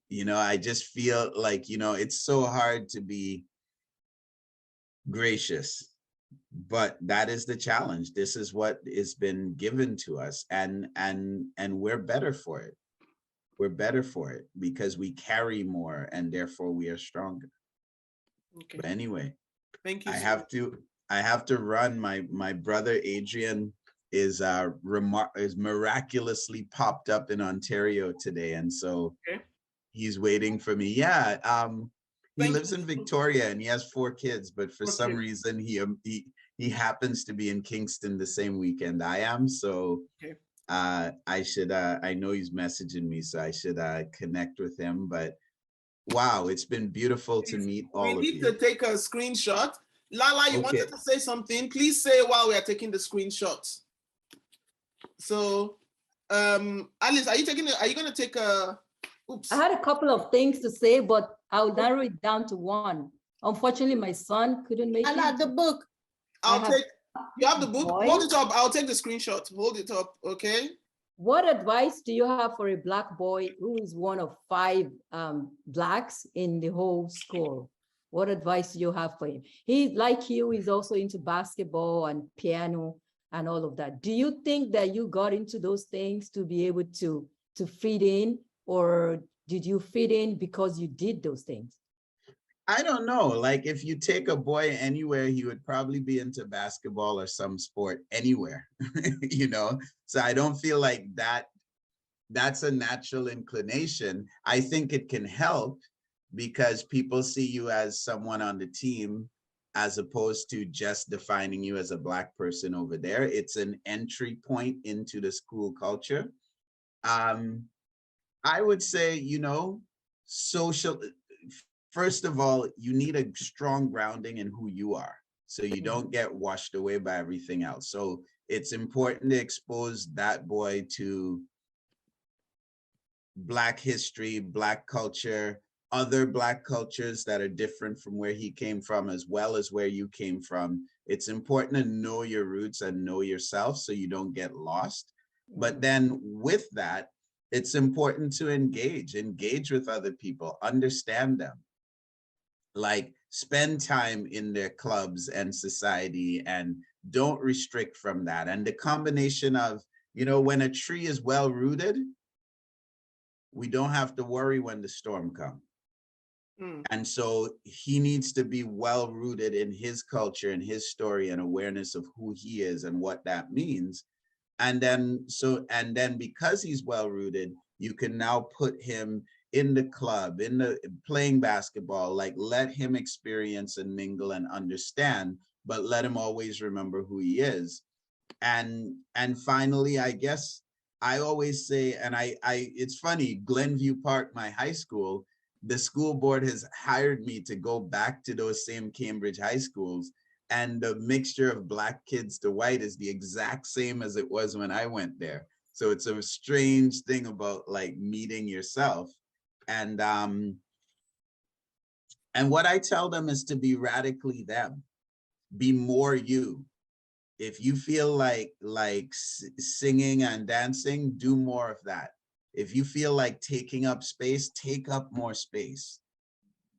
you know, I just feel like, you know, it's so hard to be gracious, but that is the challenge. This is what has been given to us. And we're better for it. We're better for it because we carry more and therefore we are stronger. Okay. But anyway, thank you. I have to run. My brother Adrian is miraculously popped up in Ontario today, and so okay. He's waiting for me. Yeah, he lives in Victoria and he has 4 kids, but for some reason he happens to be in Kingston the same weekend I am. So okay. I know he's messaging me, so I should connect with him. But wow, it's been beautiful to meet all of you. We need to take a screenshot. Lala, you wanted to say something? Please say while we are taking the screenshots. So Alice, are you gonna take a, oops. I had a couple of things to say, but I'll narrow it down to one. Unfortunately, my son couldn't make I it. like the book. You have the book? Boy. Hold it up. I'll take the screenshot. Hold it up, okay? What advice do you have for a Black boy who is one of 5 Blacks in the whole school? What advice do you have for him? He, like you, is also into basketball and piano and all of that. Do you think that you got into those things to be able to fit in, or did you fit in because you did those things? I don't know. Like, if you take a boy anywhere, he would probably be into basketball or some sport anywhere, you know? So I don't feel like that's a natural inclination. I think it can help because people see you as someone on the team as opposed to just defining you as a Black person over there. It's an entry point into the school culture. I would say, you know, first of all, you need a strong grounding in who you are, so you don't get washed away by everything else. So it's important to expose that boy to Black history, Black culture, other Black cultures that are different from where he came from, as well as where you came from. It's important to know your roots and know yourself so you don't get lost. But then with that, it's important to engage with other people, understand them. Like, spend time in their clubs and society and don't restrict from that. And the combination of, you know, when a tree is well rooted, we don't have to worry when the storm comes. And so he needs to be well rooted in his culture and his story and awareness of who he is and what that means. And then because he's well rooted, you can now put him in the club, in the playing basketball, like, let him experience and mingle and understand, but let him always remember who he is. And finally, I guess I always say, and it's funny, Glenview Park, my high school, the school board has hired me to go back to those same Cambridge high schools, and the mixture of Black kids to white is the exact same as it was when I went there. So it's a strange thing about, like, meeting yourself. And what I tell them is to be radically them, be more you. If you feel like singing and dancing, do more of that. If you feel like taking up space, take up more space.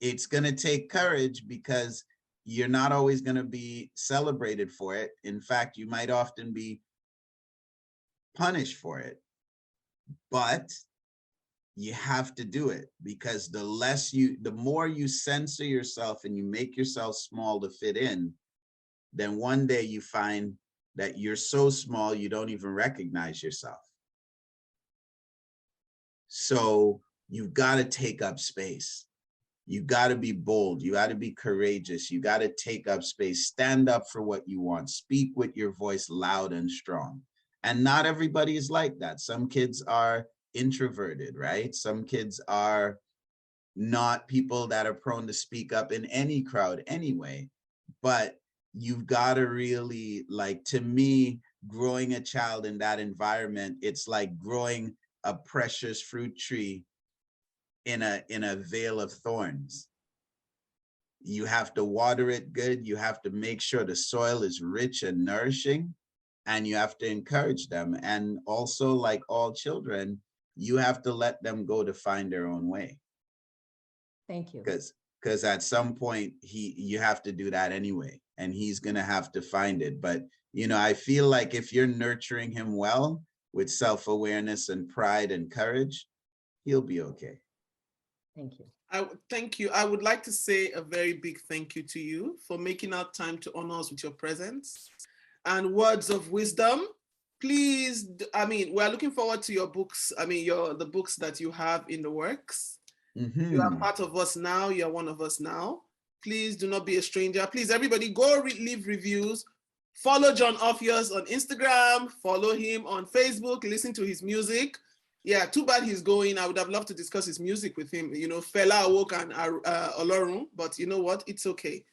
It's gonna take courage because you're not always gonna be celebrated for it. In fact, you might often be punished for it, but you have to do it, because the more you censor yourself and you make yourself small to fit in, then one day you find that you're so small you don't even recognize yourself. So you've got to take up space. You got to be bold. You got to be courageous. You got to take up space. Stand up for what you want. Speak with your voice loud and strong. And not everybody is like that. Some kids are introverted, right? Some kids are not people that are prone to speak up in any crowd anyway. But you've got to really, like, to me, growing a child in that environment, it's like growing a precious fruit tree in a veil of thorns. You have to water it good. You have to make sure the soil is rich and nourishing, and you have to encourage them. And also, like all children, you have to let them go to find their own way. Thank you. Because at some point you have to do that anyway, and he's gonna have to find it. But you know, I feel like if you're nurturing him well with self-awareness and pride and courage, he'll be okay. Thank you. Thank you. I would like to say a very big thank you to you for making out time to honor us with your presence and words of wisdom. Please, I mean, we're looking forward to your books. I mean, the books that you have in the works. You are part of us now. You're one of us now. Please do not be a stranger. Please, everybody, go leave reviews. Follow John Ophius on Instagram. Follow him on Facebook. Listen to his music. Yeah, too bad he's going. I would have loved to discuss his music with him. You know, Fela Awoke and Olorun. But you know what? It's okay.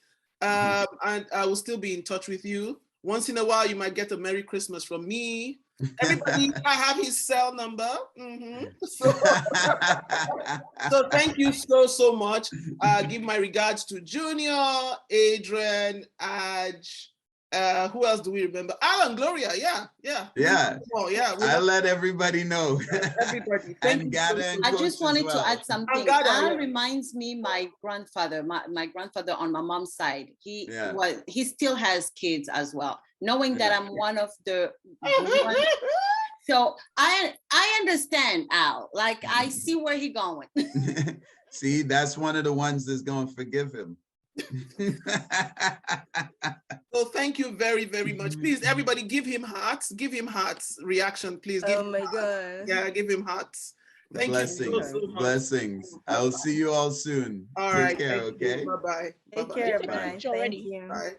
And I will still be in touch with you. Once in a while, you might get a Merry Christmas from me. Everybody, I have his cell number. So thank you so much. Give my regards to Junior, Adrian, Aj. Who else do we remember? Alan, Gloria, yeah. Oh, yeah. I'll let everybody know. Everybody. And Gada and I just Coach as wanted well. to add something. Gada, Al yeah. reminds me my grandfather, my grandfather on my mom's side. He Yeah. he still has kids as well. Knowing that Yeah. I'm one of the so I understand Al. Like I see where he going. See, that's one of the ones that's gonna forgive him. So thank you very much. Please, everybody, give him hearts. Give him hearts. Reaction, please. Give Oh my God. Yeah, give him hearts. Thank Blessings, you so much. blessings. I'll see you all soon. All Take right. care, Thank you. okay? Bye-bye. Take Bye-bye. care. Thank you Bye. much Thank already. you. Bye.